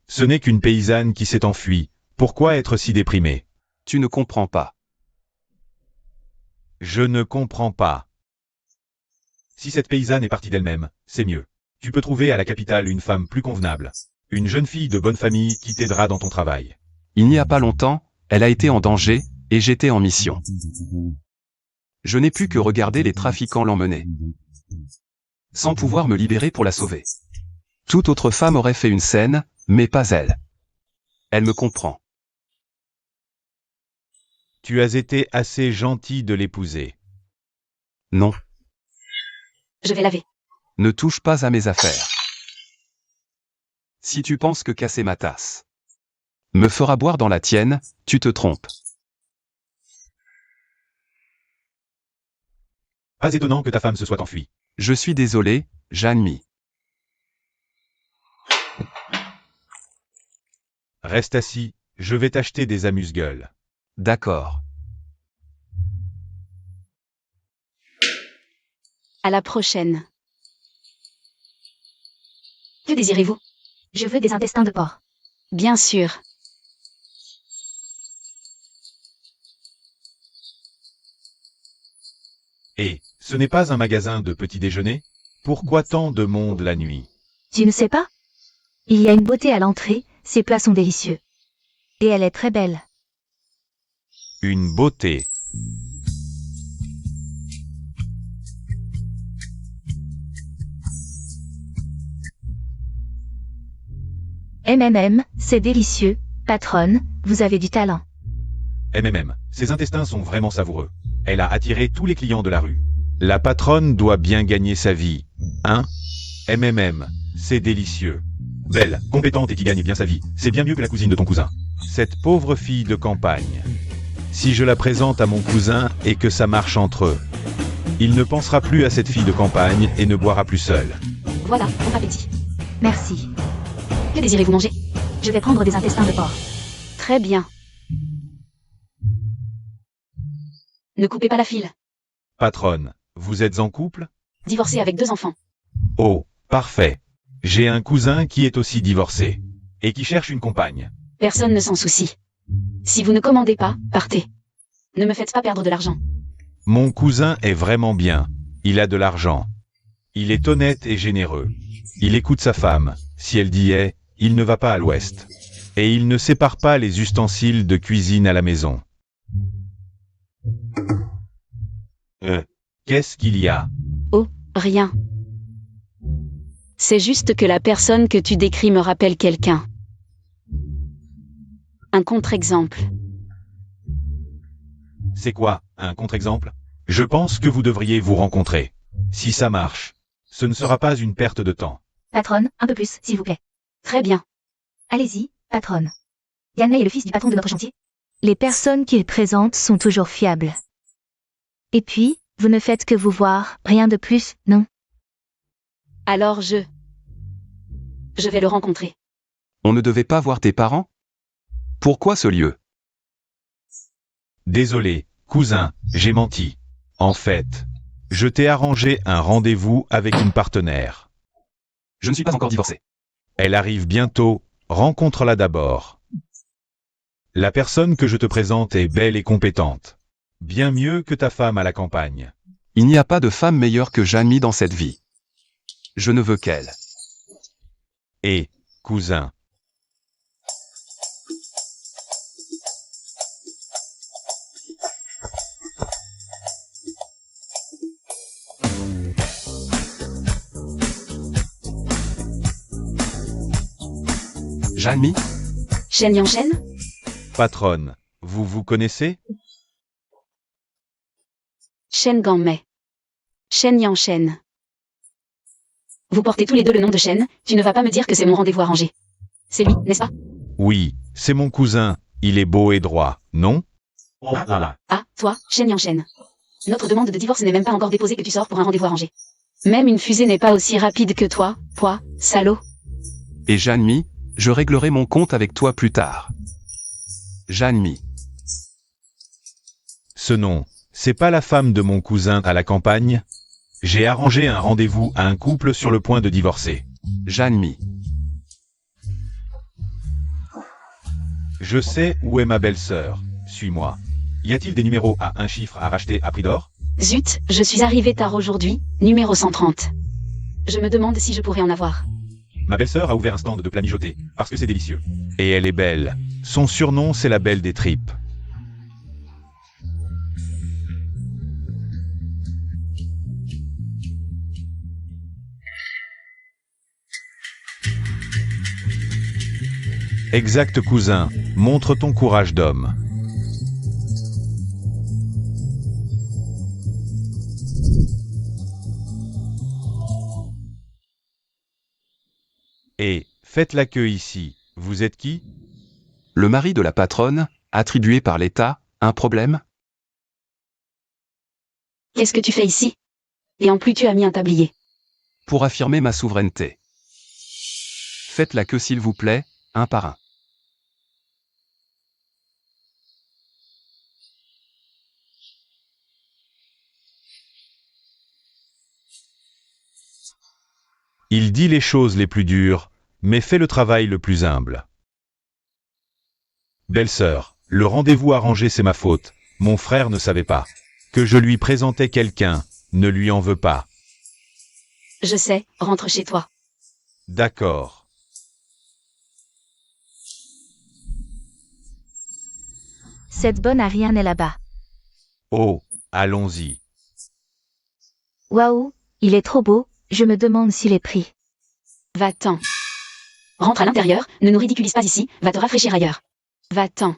Ce n'est qu'une paysanne qui s'est enfuie. Pourquoi être si déprimé?
Tu ne comprends pas.
Je ne comprends pas. Si cette paysanne est partie d'elle-même, c'est mieux. Tu peux trouver à la capitale une femme plus convenable. Une jeune fille de bonne famille qui t'aidera dans ton travail.
Il n'y a pas longtemps, elle a été en danger, et j'étais en mission. Je n'ai pu que regarder les trafiquants l'emmener, sans pouvoir me libérer pour la sauver. Toute autre femme aurait fait une scène, mais pas elle. Elle me comprend.
Tu as été assez gentil de l'épouser.
Non,
Je vais laver.
ne touche pas à mes affaires. Si tu penses que casser ma tasse me fera boire dans la tienne, tu te trompes.
Pas étonnant que ta femme se soit enfuie.
Je suis désolé, Janmi.
Reste assis, je vais t'acheter des amuse-gueules.
D'accord.
À la prochaine. Que désirez-vous?
Je veux des intestins de porc.
Bien sûr.
Et, ce n'est pas un magasin de petit déjeuner? Pourquoi tant de monde la nuit?
Tu ne sais pas? Il y a une beauté à l'entrée, ses plats sont délicieux. Et elle est très belle.
Une beauté.
C'est délicieux, patronne, vous avez du talent.
Ses intestins sont vraiment savoureux. Elle a attiré tous les clients de la rue. La patronne doit bien gagner sa vie, hein? C'est délicieux. Belle, compétente et qui gagne bien sa vie, c'est bien mieux que la cousine de ton cousin. Cette pauvre fille de campagne. Si je la présente à mon cousin et que ça marche entre eux, il ne pensera plus à cette fille de campagne et ne boira plus seul.
Voilà, bon appétit.
Merci.
Que désirez-vous manger?
Je vais prendre des intestins de porc.
Très bien. Ne coupez pas la file.
Patronne, vous êtes en couple?
Divorcé avec 2 enfants.
Oh, parfait. J'ai un cousin qui est aussi divorcé. Et qui cherche une compagne.
Personne ne s'en soucie. Si vous ne commandez pas, partez. Ne me faites pas perdre de l'argent.
Mon cousin est vraiment bien. Il a de l'argent. Il est honnête et généreux. Il écoute sa femme. Si elle dit est, il ne va pas à l'ouest. Et il ne sépare pas les ustensiles de cuisine à la maison. Qu'est-ce qu'il y a?
Rien. C'est juste que la personne que tu décris me rappelle quelqu'un. Un contre-exemple.
C'est quoi, un contre-exemple? Je pense que vous devriez vous rencontrer. Si ça marche, ce ne sera pas une perte de temps.
Patronne, un peu plus, s'il vous plaît.
Très bien.
Allez-y, patronne. Yann est le fils du patron de notre chantier. Les personnes qu'il présente sont toujours fiables. Et puis, vous ne faites que vous voir, rien de plus, non?
Alors je vais le rencontrer.
On ne devait pas voir tes parents? Pourquoi ce lieu?
Désolé, cousin, j'ai menti. En fait, je t'ai arrangé un rendez-vous avec une partenaire.
Je ne suis pas encore divorcé.
Elle arrive bientôt, rencontre-la d'abord. La personne que je te présente est belle et compétente. Bien mieux que ta femme à la campagne.
Il n'y a pas de femme meilleure que Jeanne dans cette vie. Je ne veux qu'elle.
Et, cousin,
Jeanne?
Shen Yanshen?
patronne, vous vous connaissez?
Shen Ganmei. Shen Yanshen. Vous portez tous les deux le nom de Shen, tu ne vas pas me dire que c'est mon rendez-vous arrangé. C'est lui, n'est-ce pas?
Oui, c'est mon cousin, il est beau et droit, non?
Ah, toi, Shen Yanshen. Notre demande de divorce n'est même pas encore déposée que tu sors pour un rendez-vous arrangé. Même une fusée n'est pas aussi rapide que toi, salaud.
Et Jeanne, je réglerai mon compte avec toi plus tard. Jeanne.
Ce nom, c'est pas la femme de mon cousin à la campagne? J'ai arrangé un rendez-vous à un couple sur le point de divorcer.
Jeanne.
Je sais où est ma belle-sœur, suis-moi. Y a-t-il des numéros à un chiffre à racheter à prix d'or?
Zut, je suis arrivé tard aujourd'hui, numéro 130. Je me demande si je pourrais en avoir.
Ma belle-sœur a ouvert un stand de plats mijotés, parce que c'est délicieux. Et elle est belle. Son surnom, c'est la belle des tripes. Exact, cousin, montre ton courage d'homme. Et, faites la queue ici, vous êtes qui?
Le mari de la patronne, attribué par l'État, un problème?
Qu'est-ce que tu fais ici? Et en plus tu as mis un tablier.
Pour affirmer ma souveraineté. Faites la queue s'il vous plaît, un par un.
Il dit les choses les plus dures, mais fait le travail le plus humble. Belle-sœur, le rendez-vous arrangé c'est ma faute, mon frère ne savait pas. Que je lui présentais quelqu'un, ne lui en veux pas.
Je sais, rentre chez toi.
D'accord.
Cette bonne Ariane est là-bas.
Oh, allons-y.
Waouh, il est trop beau, je me demande s'il est pris.
Va-t'en. Rentre à l'intérieur, ne nous ridiculise pas ici, va te rafraîchir ailleurs. Va-t'en.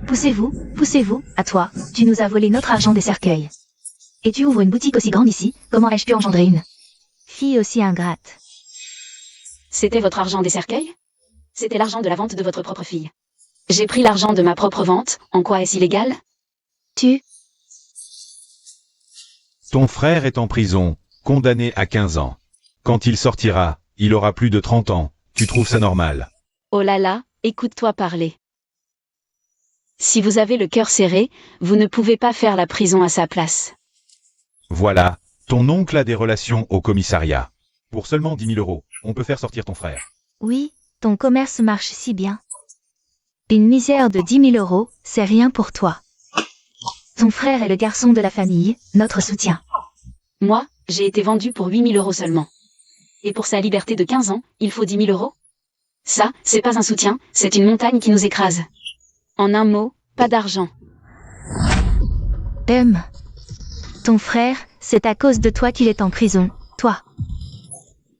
Poussez-vous, à toi, tu nous as volé notre argent des cercueils. Et tu ouvres une boutique aussi grande ici, comment ai-je pu engendrer une fille aussi ingrate?
C'était votre argent des cercueils? C'était l'argent de la vente de votre propre fille. J'ai pris l'argent de ma propre vente, en quoi est-ce illégal?
Ton frère est en prison, condamné à 15 ans. Quand il sortira, il aura plus de 30 ans, tu trouves ça normal?
Oh là là, écoute-toi parler. Si vous avez le cœur serré, vous ne pouvez pas faire la prison à sa place.
Voilà, ton oncle a des relations au commissariat. Pour seulement 10 000 €, on peut faire sortir ton frère.
Oui, ton commerce marche si bien. Une misère de 10 000 €, c'est rien pour toi. Ton frère est le garçon de la famille, notre soutien.
Moi, j'ai été vendu pour 8 000 € seulement. Et pour sa liberté de 15 ans, il faut 10 000 €? Ça, c'est pas un soutien, c'est une montagne qui nous écrase. En un mot, pas d'argent.
Ton frère, c'est à cause de toi qu'il est en prison. Toi.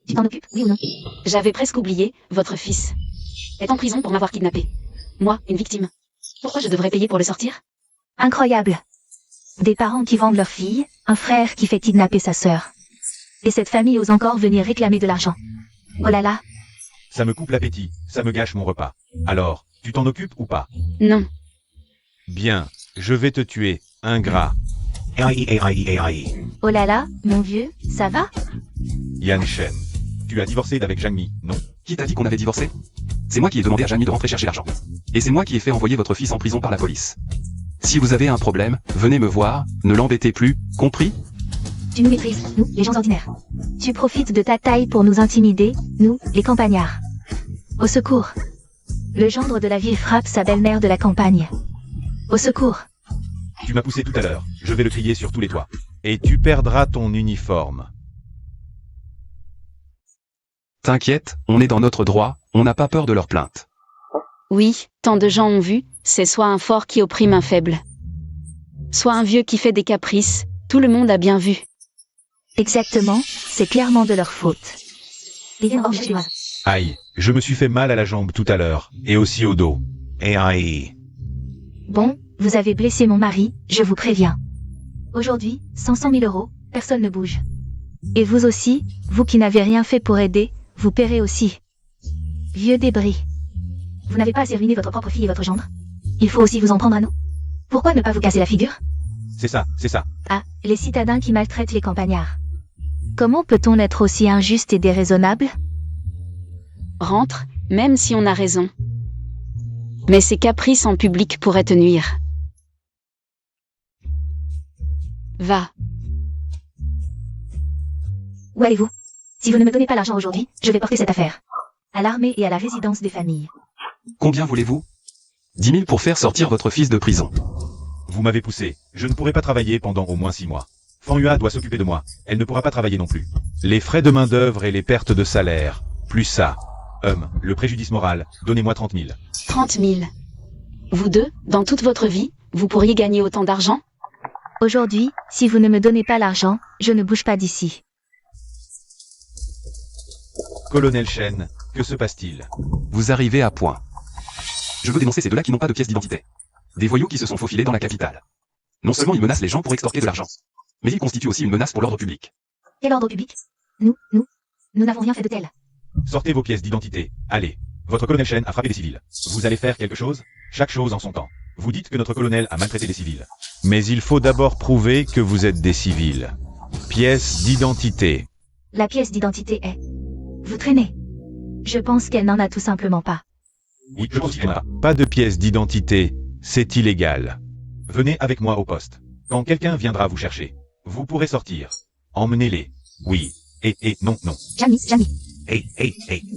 Tu t'en occupes, oui ou non?
J'avais presque oublié, votre fils est en prison pour m'avoir kidnappé. Moi, une victime. Pourquoi je devrais payer pour le sortir?
Incroyable. Des parents qui vendent leur fille, un frère qui fait kidnapper sa sœur. Et cette famille ose encore venir réclamer de l'argent. Oh là là.
Ça me coupe l'appétit, ça me gâche mon repas. Alors, tu t'en occupes ou pas?
Non.
Bien, je vais te tuer, ingrat.
Oh là là, mon vieux, ça va?
Yan Shen. Tu as divorcé d'avec Zhang Mi, non?
Qui t'a dit qu'on avait divorcé? C'est moi qui ai demandé à Jamie de rentrer chercher l'argent. Et c'est moi qui ai fait envoyer votre fils en prison par la police. Si vous avez un problème, venez me voir, ne l'embêtez plus, compris?
Tu nous maîtrises, nous, les gens ordinaires. Tu profites de ta taille pour nous intimider, nous, les campagnards. Au secours. Le gendre de la ville frappe sa belle-mère de la campagne. Au secours.
Tu m'as poussé tout à l'heure, je vais le crier sur tous les toits. Et tu perdras ton uniforme.
T'inquiète, on est dans notre droit, on n'a pas peur de leurs plaintes.
Oui, tant de gens ont vu, c'est soit un fort qui opprime un faible, soit un vieux qui fait des caprices, tout le monde a bien vu.
Exactement, c'est clairement de leur faute. Les viens hors chinoise.
Aïe, je me suis fait mal à la jambe tout à l'heure, et aussi au dos. Et aïe.
Bon, vous avez blessé mon mari, je vous préviens. Aujourd'hui, 100 000 euros, personne ne bouge. Et vous aussi, vous qui n'avez rien fait pour aider, vous paierez aussi. Vieux débris. Vous n'avez pas assez ruiné votre propre fille et votre gendre. Il faut aussi vous en prendre à nous. Pourquoi ne pas vous casser la figure?
C'est ça, c'est ça.
Ah, les citadins qui maltraitent les campagnards. Comment peut-on être aussi injuste et déraisonnable?
Rentre, même si on a raison. Mais ces caprices en public pourraient te nuire. Va.
Où allez-vous? Si vous ne me donnez pas l'argent aujourd'hui, je vais porter cette affaire à l'armée et à la résidence des familles.
Combien voulez-vous? 10 000 pour faire sortir votre fils de prison.
Vous m'avez poussé, je ne pourrai pas travailler pendant au moins 6 mois. Fanhua doit s'occuper de moi, elle ne pourra pas travailler non plus. Les frais de main-d'œuvre et les pertes de salaire, plus ça. Le préjudice moral, donnez-moi 30 000.
30 000. Vous deux, dans toute votre vie, vous pourriez gagner autant d'argent?
Aujourd'hui, si vous ne me donnez pas l'argent, je ne bouge pas d'ici.
Colonel Shen, que se passe-t-il?
Vous arrivez à point. Je veux dénoncer ces deux-là qui n'ont pas de pièce d'identité. Des voyous qui se sont faufilés dans la capitale. Non seulement ils menacent les gens pour extorquer de l'argent, mais ils constituent aussi une menace pour l'ordre public.
Quel ordre public? Nous n'avons rien fait de tel.
Sortez vos pièces d'identité, allez. Votre colonel Shen a frappé des civils. Vous allez faire quelque chose? Chaque chose en son temps. Vous dites que notre colonel a maltraité des civils. Mais il faut d'abord prouver que vous êtes des civils. Pièce d'identité.
La pièce d'identité est... Vous traînez. Je pense qu'elle n'en a tout simplement pas.
Oui, je pense qu'il n'y en a pas de pièce d'identité. C'est illégal. Venez avec moi au poste. Quand quelqu'un viendra vous chercher, vous pourrez sortir. Emmenez-les. Oui. Et non.
Jamie.
Hey.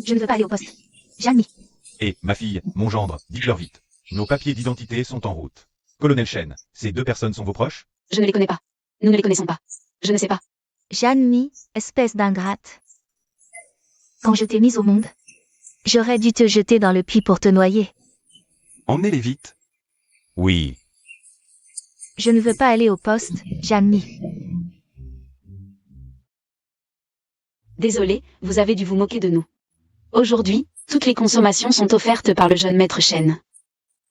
Je ne veux pas aller au poste. Jamie.
Et, ma fille, mon gendre, dites-leur vite. Nos papiers d'identité sont en route. Colonel Shen, ces deux personnes sont vos proches?
Je ne les connais pas. Nous ne les connaissons pas. Je ne sais pas.
Jamie, espèce d'ingrate. Quand je t'ai mise au monde, j'aurais dû te jeter dans le puits pour te noyer.
Emmenez-les vite.
Oui.
Je ne veux pas aller au poste, Jamie.
Désolé, vous avez dû vous moquer de nous. Aujourd'hui, toutes les consommations sont offertes par le jeune maître Shen.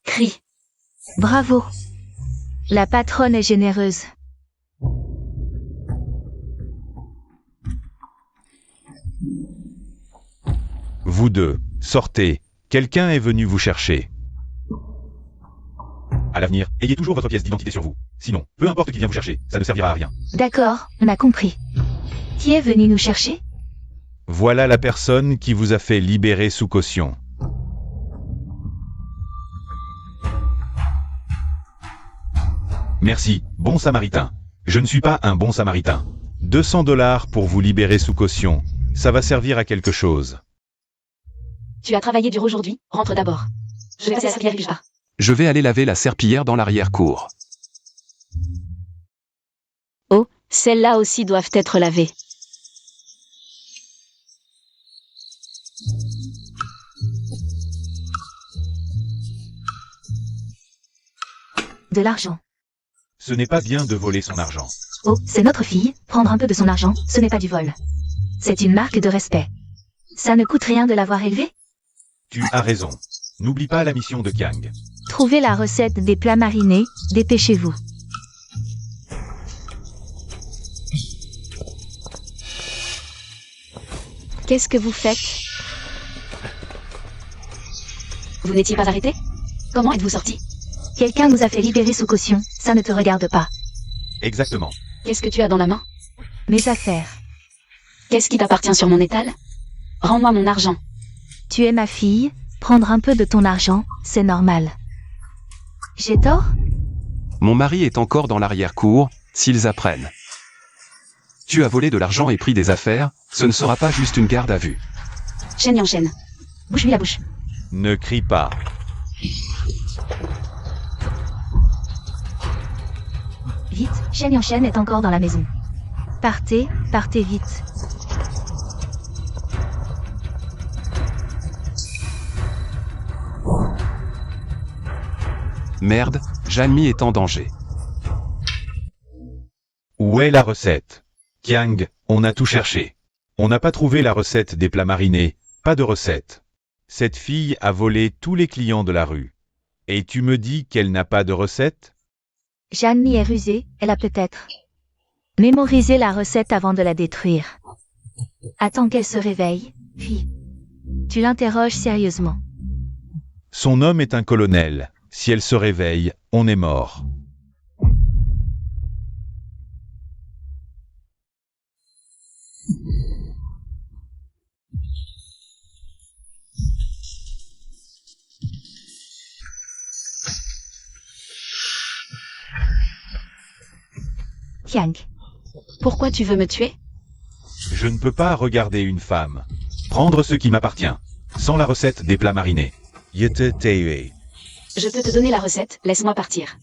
Crie.
Bravo. La patronne est généreuse.
Vous deux, sortez. Quelqu'un est venu vous chercher. À l'avenir, ayez toujours votre pièce d'identité sur vous. Sinon, peu importe qui vient vous chercher, ça ne servira à rien.
D'accord, on a compris. Qui est venu nous chercher?
Voilà la personne qui vous a fait libérer sous caution. Merci, bon samaritain. Je ne suis pas un bon samaritain. 200 $ pour vous libérer sous caution. Ça va servir à quelque chose.
Tu as travaillé dur aujourd'hui, rentre d'abord. Je vais passer à la serpillière et puis je pars.
Je vais aller laver la serpillière dans l'arrière-cour.
Oh, celles-là aussi doivent être lavées.
de l'argent.
Ce n'est pas bien de voler son argent.
Oh, c'est notre fille, prendre un peu de son argent, ce n'est pas du vol. C'est une marque de respect. Ça ne coûte rien de l'avoir élevée?
Tu as raison. N'oublie pas la mission de Kiang.
Trouvez la recette des plats marinés, dépêchez-vous.
Qu'est-ce que vous faites? Vous n'étiez pas arrêté? Comment êtes-vous sorti?
Quelqu'un nous a fait libérer sous caution, ça ne te regarde pas.
Exactement.
Qu'est-ce que tu as dans la main?
Mes affaires.
Qu'est-ce qui t'appartient sur mon étal? Rends-moi mon argent.
Tu es ma fille, prendre un peu de ton argent, c'est normal. J'ai tort?
Mon mari est encore dans l'arrière-cour, s'ils apprennent. Tu as volé de l'argent et pris des affaires, ce ne sera pas juste une garde à vue.
Shen Yanshen. Bouche-lui la bouche.
Ne crie pas.
Vite, Shen Yanshen est encore dans la maison. Partez, partez vite.
Merde, Janmi est en danger.
Où est la recette? Kiang, on a tout cherché. On n'a pas trouvé la recette des plats marinés, pas de recette. Cette fille a volé tous les clients de la rue. Et tu me dis qu'elle n'a pas de recette?
Janmi est rusée, elle a peut-être mémorisé la recette avant de la détruire. Attends qu'elle se réveille, puis tu l'interroges sérieusement.
Son homme est un colonel. Si elle se réveille, on est mort.
Kiang.
Pourquoi tu veux me tuer?
Je ne peux pas regarder une femme. Prendre ce qui m'appartient. Sans la recette des plats marinés. Yete Teiwei.
Je peux te donner la recette, laisse-moi partir.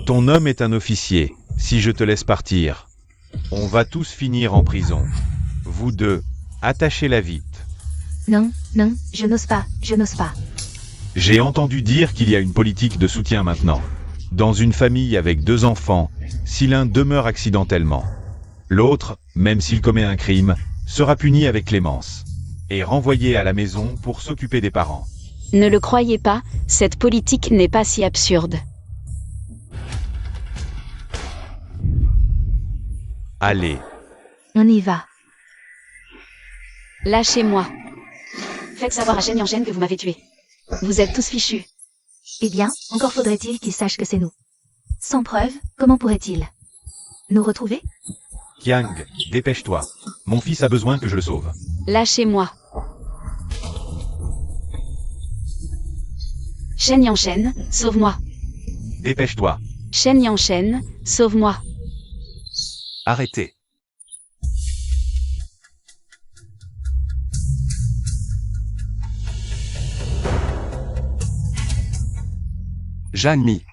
Ton homme est un officier. Si je te laisse partir, on va tous finir en prison. Vous deux, attachez-la vite.
Non, non, je n'ose pas, je n'ose pas.
J'ai entendu dire qu'il y a une politique de soutien maintenant. Dans une famille avec 2 enfants, si l'un demeure accidentellement, l'autre, même s'il commet un crime, sera puni avec clémence et renvoyé à la maison pour s'occuper des parents.
Ne le croyez pas, cette politique n'est pas si absurde.
Allez,
On y va.
Lâchez-moi. Faites savoir à Shen Yanshen que vous m'avez tué. Vous êtes tous fichus.
Eh bien, encore faudrait-il qu'il sache que c'est nous. Sans preuve, comment pourrait-il nous retrouver?
Kiang, dépêche-toi. Mon fils a besoin que je le sauve.
Lâchez-moi. Shen Yanshen, sauve-moi.
Dépêche-toi.
Shen Yanshen, sauve-moi.
Arrêtez. Janmi.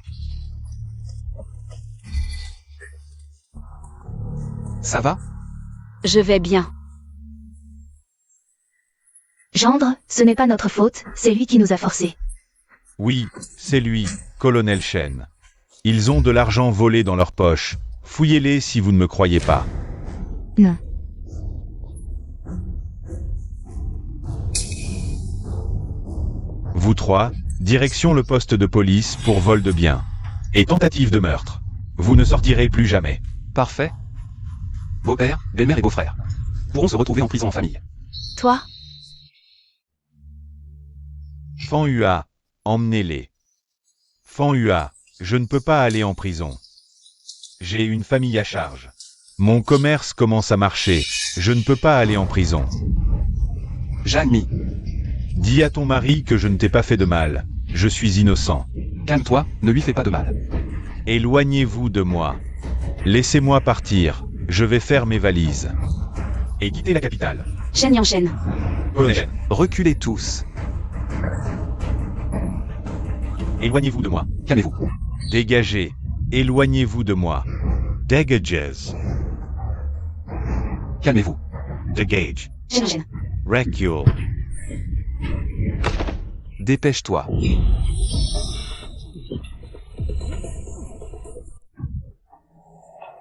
Ça va?
Je vais bien.
Gendre, ce n'est pas notre faute, c'est lui qui nous a forcés.
Oui, c'est lui, colonel Shen. Ils ont de l'argent volé dans leur poche. Fouillez-les si vous ne me croyez pas.
Non.
Vous trois, direction le poste de police pour vol de biens. Et tentative de meurtre. Vous ne sortirez plus jamais.
Parfait. Beau-père, belle-mère et beau-frère pourront se retrouver en prison en famille.
Toi?
Fan Hua, emmenez-les. Fan Hua, je ne peux pas aller en prison. J'ai une famille à charge. Mon commerce commence à marcher. Je ne peux pas aller en prison.
Janmi,
Dis à ton mari que je ne t'ai pas fait de mal. Je suis innocent.
calme-toi, ne lui fais pas de mal.
Éloignez-vous de moi. Laissez-moi partir. Je vais faire mes valises. Et quitter la capitale.
Shen Yanshen.
Colonel Shen,
Reculez tous.
éloignez-vous de moi.
Calmez-vous.
Dégagez. Éloignez-vous de moi. Dégagez.
Calmez-vous.
Dégage.
Shen Yanshen.
Recule.
Dépêche-toi.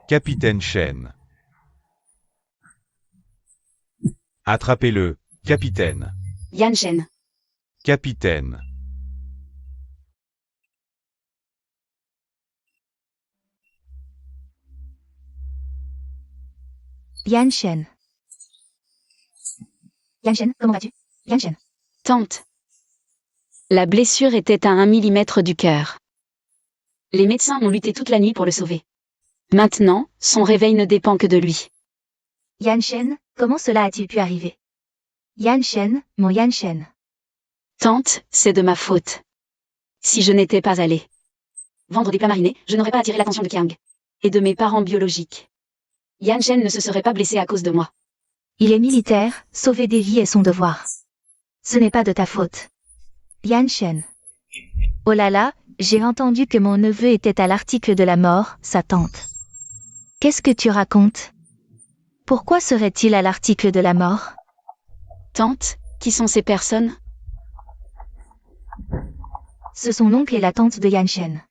Capitaine Chen. Attrapez-le, capitaine.
Yan Shen.
Capitaine.
Yan Shen. Yan Shen, comment vas-tu? Yan Shen.
Tante. La blessure était à 1 millimètre du cœur. Les médecins ont lutté toute la nuit pour le sauver. Maintenant, son réveil ne dépend que de lui.
Yan Shen, comment cela a-t-il pu arriver? Yan Shen, mon Yan Shen.
Tante, c'est de ma faute. Si je n'étais pas allée vendre des plats marinés, je n'aurais pas attiré l'attention de Kiang et de mes parents biologiques. Yan Shen ne se serait pas blessé à cause de moi.
Il est militaire, sauver des vies est son devoir. Ce n'est pas de ta faute. Yan Shen. Oh là là, j'ai entendu que mon neveu était à l'article de la mort, sa tante. Qu'est-ce que tu racontes? Pourquoi serait-il à l'article de la mort?
Tante, qui sont ces personnes?
Ce sont l'oncle et la tante de Yan Shen.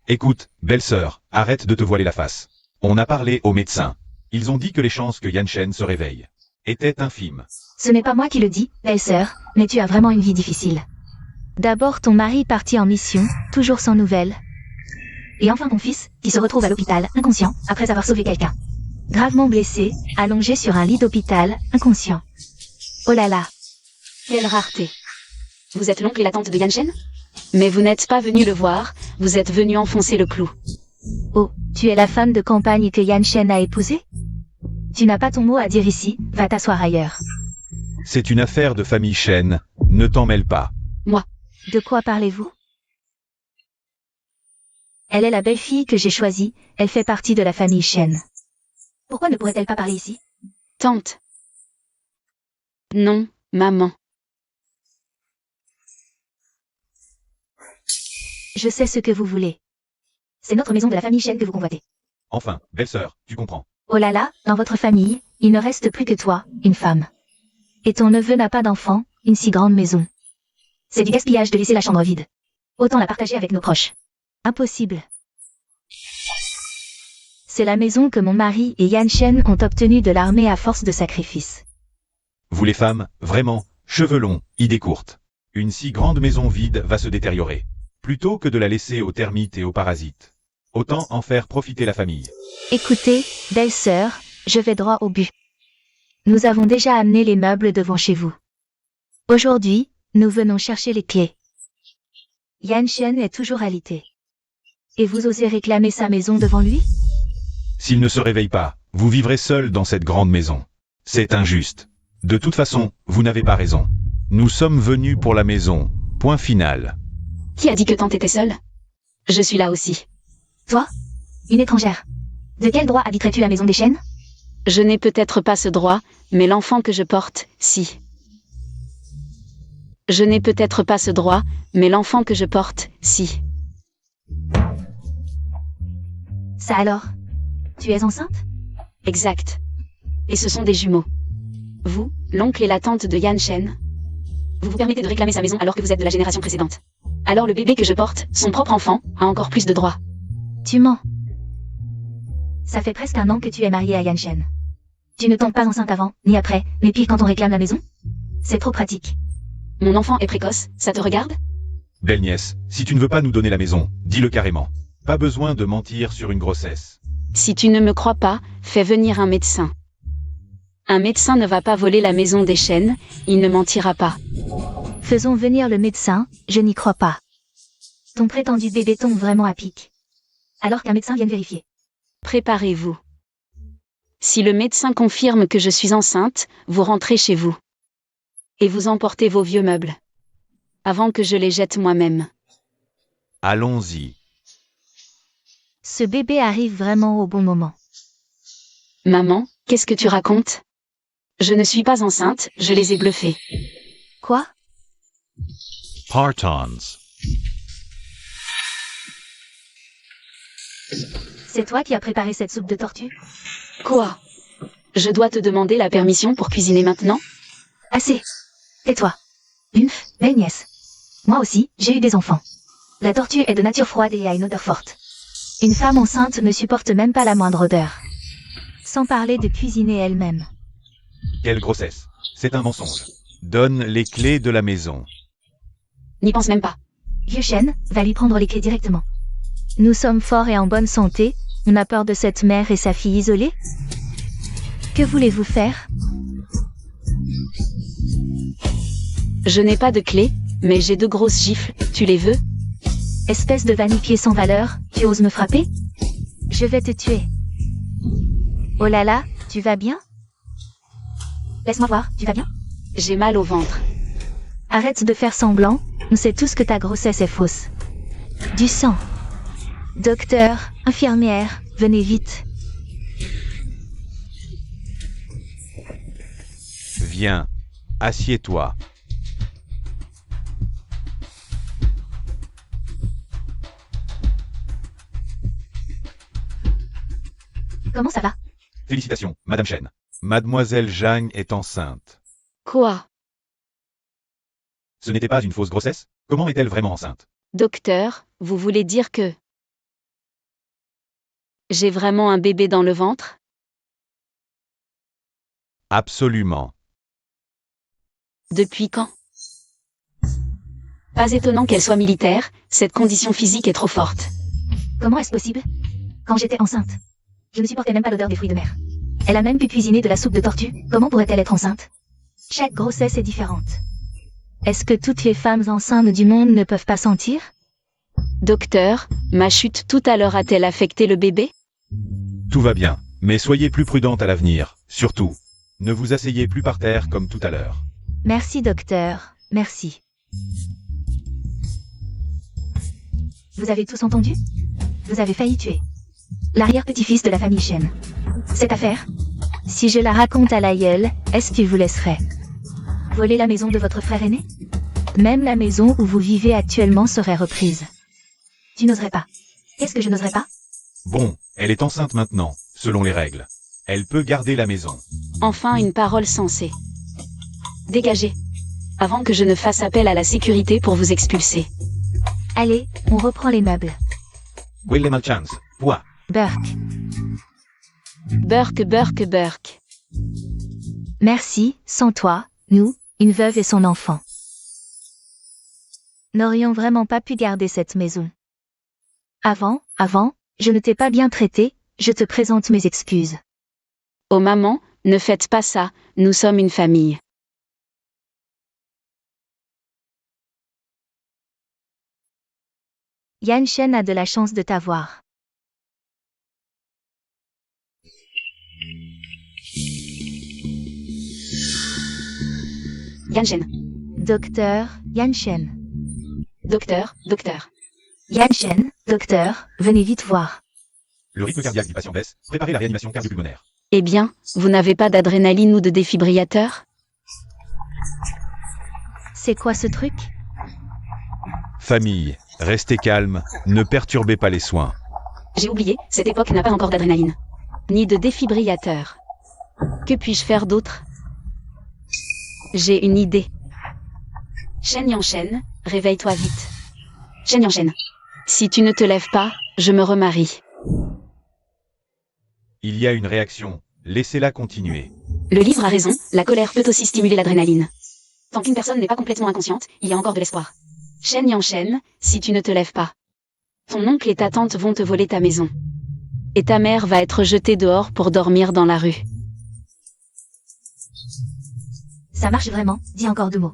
Écoute, belle-sœur, arrête de te voiler la face. On a parlé aux médecins. Ils ont dit que les chances que Yan Shen se réveille étaient infimes.
Ce n'est pas moi qui le dis, belle-sœur, mais tu as vraiment une vie difficile. D'abord ton mari parti en mission, toujours sans nouvelles. Et enfin ton fils, qui se retrouve à l'hôpital, inconscient, après avoir sauvé quelqu'un. Gravement blessé, allongé sur un lit d'hôpital, inconscient. Oh là là.
Quelle rareté. Vous êtes l'oncle et la tante de Yan Shen? Mais vous n'êtes pas venu le voir, vous êtes venu enfoncer le clou.
Oh, tu es la femme de campagne que Yan Shen a épousée? Tu n'as pas ton mot à dire ici, va t'asseoir ailleurs.
C'est une affaire de famille Shen, ne t'en mêle pas.
De quoi parlez-vous? Elle est la belle-fille que j'ai choisie, elle fait partie de la famille Shen. Pourquoi ne pourrait-elle pas parler ici?
Tante. Non, maman.
Je sais ce que vous voulez. C'est notre maison de la famille Shen que vous convoitez.
Enfin, belle-sœur, tu comprends.
Oh là là, dans votre famille, il ne reste plus que toi, une femme. Et ton neveu n'a pas d'enfant, une si grande maison. C'est du gaspillage de laisser la chambre vide. Autant la partager avec nos proches. Impossible. C'est la maison que mon mari et Yan Shen ont obtenue de l'armée à force de sacrifices.
Vous les femmes, vraiment, cheveux longs, idées courtes. Une si grande maison vide va se détériorer. Plutôt que de la laisser aux termites et aux parasites. Autant en faire profiter la famille.
Écoutez, belle-sœur, je vais droit au but. Nous avons déjà amené les meubles devant chez vous. Aujourd'hui, nous venons chercher les clés. Yan Shen est toujours alité. Et vous osez réclamer sa maison devant lui?
S'il ne se réveille pas, vous vivrez seul dans cette grande maison. C'est injuste. De toute façon, vous n'avez pas raison. Nous sommes venus pour la maison. Point final.
Qui a dit que tante était seule? Je suis là aussi.
Toi? Une étrangère. De quel droit habiterais-tu la maison des Shen?
Je n'ai peut-être pas ce droit, mais l'enfant que je porte, si. Je n'ai peut-être pas ce droit, mais l'enfant que je porte, si.
Ça alors? Tu es enceinte?
Exact. Et ce sont des jumeaux. Vous, l'oncle et la tante de Yan Shen, vous vous permettez de réclamer sa maison alors que vous êtes de la génération précédente. Alors le bébé que je porte, son propre enfant, a encore plus de droits.
Tu mens. Ça fait presque 1 an que tu es mariée à Yan Shen. Tu ne tombes pas enceinte avant, ni après, mais pire quand on réclame la maison? C'est trop pratique.
Mon enfant est précoce, ça te regarde?
Belle nièce, si tu ne veux pas nous donner la maison, dis-le carrément. Pas besoin de mentir sur une grossesse.
Si tu ne me crois pas, fais venir un médecin. Un médecin ne va pas voler la maison des Shen, il ne mentira pas.
Faisons venir le médecin, je n'y crois pas. Ton prétendu bébé tombe vraiment à pic. Alors qu'un médecin vienne vérifier.
Préparez-vous. Si le médecin confirme que je suis enceinte, vous rentrez chez vous. Et vous emportez vos vieux meubles. Avant que je les jette moi-même.
Allons-y.
Ce bébé arrive vraiment au bon moment.
Maman, qu'est-ce que tu racontes? Je ne suis pas enceinte, je les ai bluffés.
Quoi?
Partons.
C'est toi qui as préparé cette soupe de tortue?
Quoi? Je dois te demander la permission pour cuisiner maintenant?
Assez. Tais-toi. Belle nièce. Moi aussi, j'ai eu des enfants. La tortue est de nature froide et a une odeur forte. Une femme enceinte ne supporte même pas la moindre odeur. Sans parler de cuisiner elle-même.
Quelle grossesse. C'est un mensonge. Donne les clés de la maison.
N'y pense même pas.
Vieux chêne, va lui prendre les clés directement. Nous sommes forts et en bonne santé, on a peur de cette mère et sa fille isolée? Que voulez-vous faire?
Je n'ai pas de clé, mais j'ai 2 grosses gifles, tu les veux?
Espèce de va-nu-pied sans valeur, tu oses me frapper? Je vais te tuer. Oh là là, tu vas bien? Laisse-moi voir, tu vas bien?
J'ai mal au ventre.
Arrête de faire semblant, on sait tous que ta grossesse est fausse. Du sang. Docteur, infirmière, venez vite.
Viens. Assieds-toi.
Comment ça va?
Félicitations, Madame Chen. Mademoiselle Zhang est enceinte.
Quoi?
Ce n'était pas une fausse grossesse? Comment est-elle vraiment enceinte?
Docteur, vous voulez dire que... j'ai vraiment un bébé dans le ventre?
Absolument.
Depuis quand? Pas étonnant qu'elle soit militaire, cette condition physique est trop forte.
Comment est-ce possible? Quand j'étais enceinte, je ne supportais même pas l'odeur des fruits de mer. Elle a même pu cuisiner de la soupe de tortue, comment pourrait-elle être enceinte? Chaque grossesse est différente. Est-ce que toutes les femmes enceintes du monde ne peuvent pas sentir?
Docteur, ma chute tout à l'heure a-t-elle affecté le bébé?
Tout va bien, mais soyez plus prudente à l'avenir, surtout. Ne vous asseyez plus par terre comme tout à l'heure.
Merci docteur, merci. Vous avez tous entendu? Vous avez failli tuer l'arrière-petit-fils de la famille Chen. Cette affaire, si je la raconte à l'aïeul, est-ce qu'il vous laisserait voler la maison de votre frère aîné? Même la maison où vous vivez actuellement serait reprise. Tu n'oserais pas. Qu'est-ce que je n'oserais pas?
Bon, elle est enceinte maintenant, selon les règles. Elle peut garder la maison.
Enfin une parole sensée. Dégagez. Avant que je ne fasse appel à la sécurité pour vous expulser.
Allez, on reprend les meubles.
Quelle malchance. Quoi?
Burke.
Burke.
Merci, sans toi, nous, une veuve et son enfant, n'aurions vraiment pas pu garder cette maison. Avant, je ne t'ai pas bien traité, je te présente mes excuses.
Oh maman, ne faites pas ça, nous sommes une famille.
Yan Shen a de la chance de t'avoir.
Yan Shen.
Docteur, Yan Shen.
Docteur.
Yan Shen, docteur, venez vite voir.
Le rythme cardiaque du patient baisse. Préparez la réanimation cardio-pulmonaire.
Eh bien, vous n'avez pas d'adrénaline ou de défibrillateur?
C'est quoi ce truc?
Famille, restez calme, ne perturbez pas les soins.
J'ai oublié, cette époque n'a pas encore d'adrénaline. Ni de défibrillateur. Que puis-je faire d'autre? J'ai une idée. Shen Yanshen, réveille-toi vite. Shen Yanshen. Si tu ne te lèves pas, je me remarie.
Il y a une réaction, laissez-la continuer.
Le livre a raison, la colère peut aussi stimuler l'adrénaline. Tant qu'une personne n'est pas complètement inconsciente, il y a encore de l'espoir. Shen Yanshen, si tu ne te lèves pas. Ton oncle et ta tante vont te voler ta maison. Et ta mère va être jetée dehors pour dormir dans la rue.
Ça marche vraiment, dis encore 2 mots.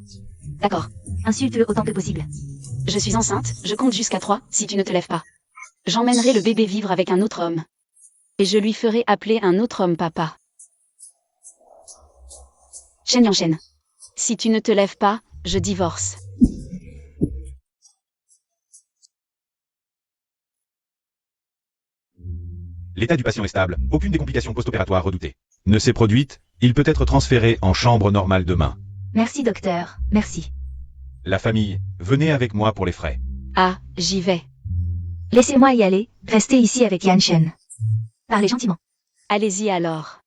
D'accord.
Insulte-le autant que possible.
Je suis enceinte, je compte jusqu'à 3, si tu ne te lèves pas. J'emmènerai le bébé vivre avec un autre homme. Et je lui ferai appeler un autre homme papa. Shen Yanshen. Si tu ne te lèves pas, je divorce.
L'état du patient est stable, aucune des complications post-opératoires redoutées ne s'est produite, il peut être transféré en chambre normale demain.
Merci docteur, merci.
La famille, venez avec moi pour les frais.
Ah, j'y vais.
Laissez-moi y aller, restez ici avec Yan Shen. Parlez gentiment.
Allez-y alors.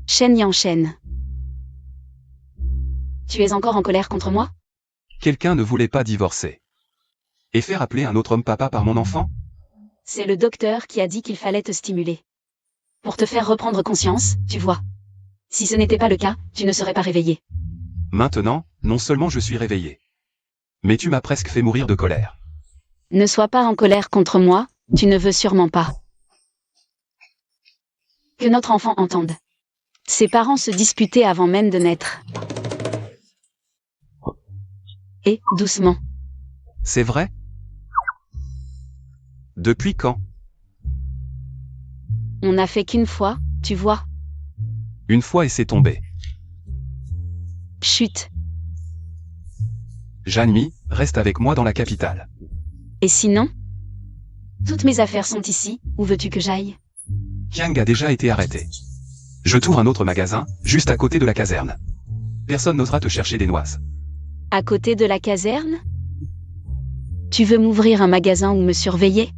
Shen Yanshen. Tu es encore en colère contre moi?
Quelqu'un ne voulait pas divorcer. Et faire appeler un autre homme papa par mon enfant?
C'est le docteur qui a dit qu'il fallait te stimuler. Pour te faire reprendre conscience, tu vois. Si ce n'était pas le cas, tu ne serais pas réveillé.
Maintenant, non seulement je suis réveillé. Mais tu m'as presque fait mourir de colère.
Ne sois pas en colère contre moi, tu ne veux sûrement pas. Que notre enfant entende. Ses parents se disputaient avant même de naître. Et, doucement.
C'est vrai? Depuis quand?
On n'a fait qu'une fois, tu vois.
Une fois et c'est tombé.
Chut.
Janmi, reste avec moi dans la capitale.
Et sinon? Toutes mes affaires sont ici, où veux-tu que j'aille?
Kiang a déjà été arrêté. Je t'ouvre un autre magasin, juste à côté de la caserne. Personne n'osera te chercher des noises.
À côté de la caserne? Tu veux m'ouvrir un magasin ou me surveiller?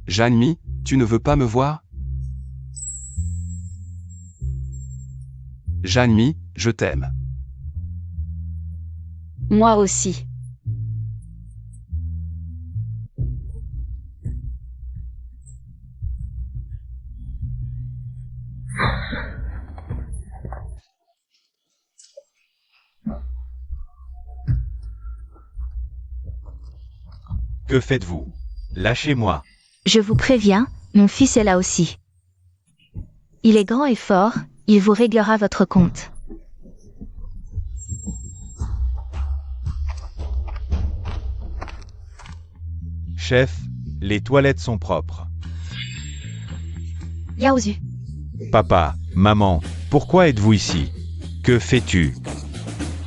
Janmi, tu ne veux pas me voir? Janmi, je t'aime.
Moi aussi.
Que faites-vous? Lâchez-moi.
Je vous préviens, mon fils est là aussi. Il est grand et fort, il vous réglera votre compte.
Chef, les toilettes sont propres.
Yaozu.
Papa, maman, pourquoi êtes-vous ici? Que fais-tu?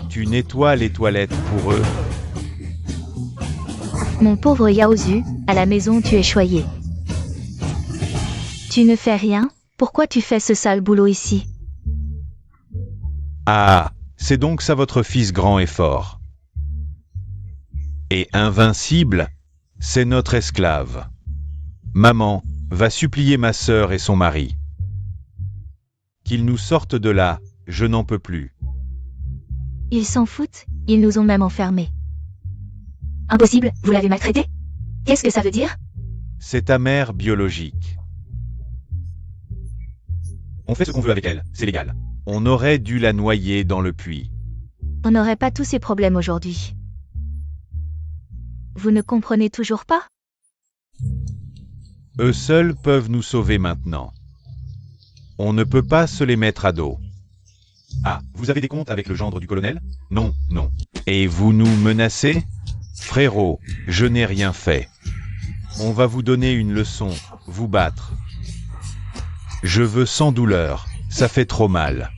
Tu nettoies les toilettes pour eux?
Mon pauvre Yaozu, à la maison tu es choyé. Tu ne fais rien, pourquoi tu fais ce sale boulot ici?
Ah, c'est donc ça votre fils grand et fort. Et invincible, c'est notre esclave. Maman, va supplier ma sœur et son mari. Qu'ils nous sortent de là, je n'en peux plus.
Ils s'en foutent, ils nous ont même enfermés. Impossible, vous l'avez maltraité? Qu'est-ce que ça veut dire?
C'est ta mère biologique. On fait ce qu'on veut avec elle, c'est légal. On aurait dû la noyer dans le puits.
On n'aurait pas tous ces problèmes aujourd'hui. Vous ne comprenez toujours pas?
Eux seuls peuvent nous sauver maintenant. On ne peut pas se les mettre à dos. Ah, vous avez des comptes avec le gendre du colonel? Non, non. Et vous nous menacez? Frérot, je n'ai rien fait. On va vous donner une leçon, vous battre. Je veux sans douleur, ça fait trop mal.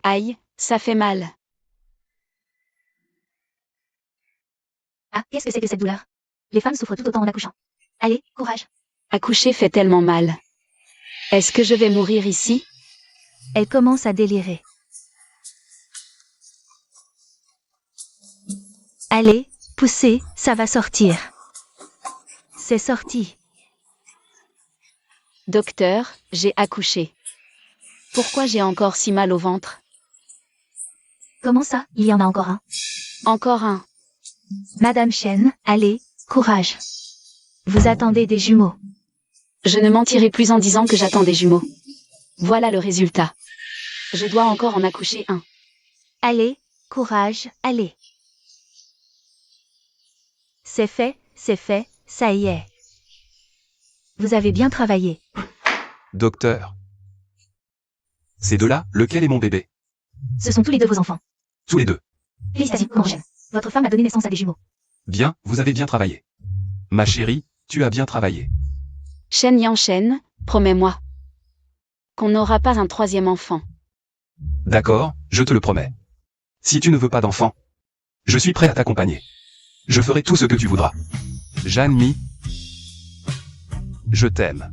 Aïe, ça fait mal.
Ah, qu'est-ce que c'est que cette douleur? Les femmes souffrent tout autant en accouchant. Allez, courage.
Accoucher fait tellement mal. Est-ce que je vais mourir ici?
Elle commence à délirer. Allez, poussez, ça va sortir. C'est sorti.
Docteur, j'ai accouché. Pourquoi j'ai encore si mal au ventre?
Comment ça? Il y en a encore un.
Encore un.
Madame Chen, allez, courage. Vous attendez des jumeaux.
Je ne mentirai plus en disant que j'attends des jumeaux. Voilà le résultat. Je dois encore en accoucher un.
Allez, courage, allez. C'est fait, ça y est. Vous avez bien travaillé.
Docteur. Ces deux-là, lequel est mon bébé?
Ce sont tous les deux vos enfants.
Tous les deux.
Félicitations, mon jeune. Votre femme a donné naissance à des jumeaux.
Bien, vous avez bien travaillé. Ma chérie, tu as bien travaillé.
Shen Yanshen, promets-moi qu'on n'aura pas un troisième enfant.
D'accord, je te le promets. Si tu ne veux pas d'enfant, je suis prêt à t'accompagner. Je ferai tout ce que tu voudras. Janmi, je t'aime.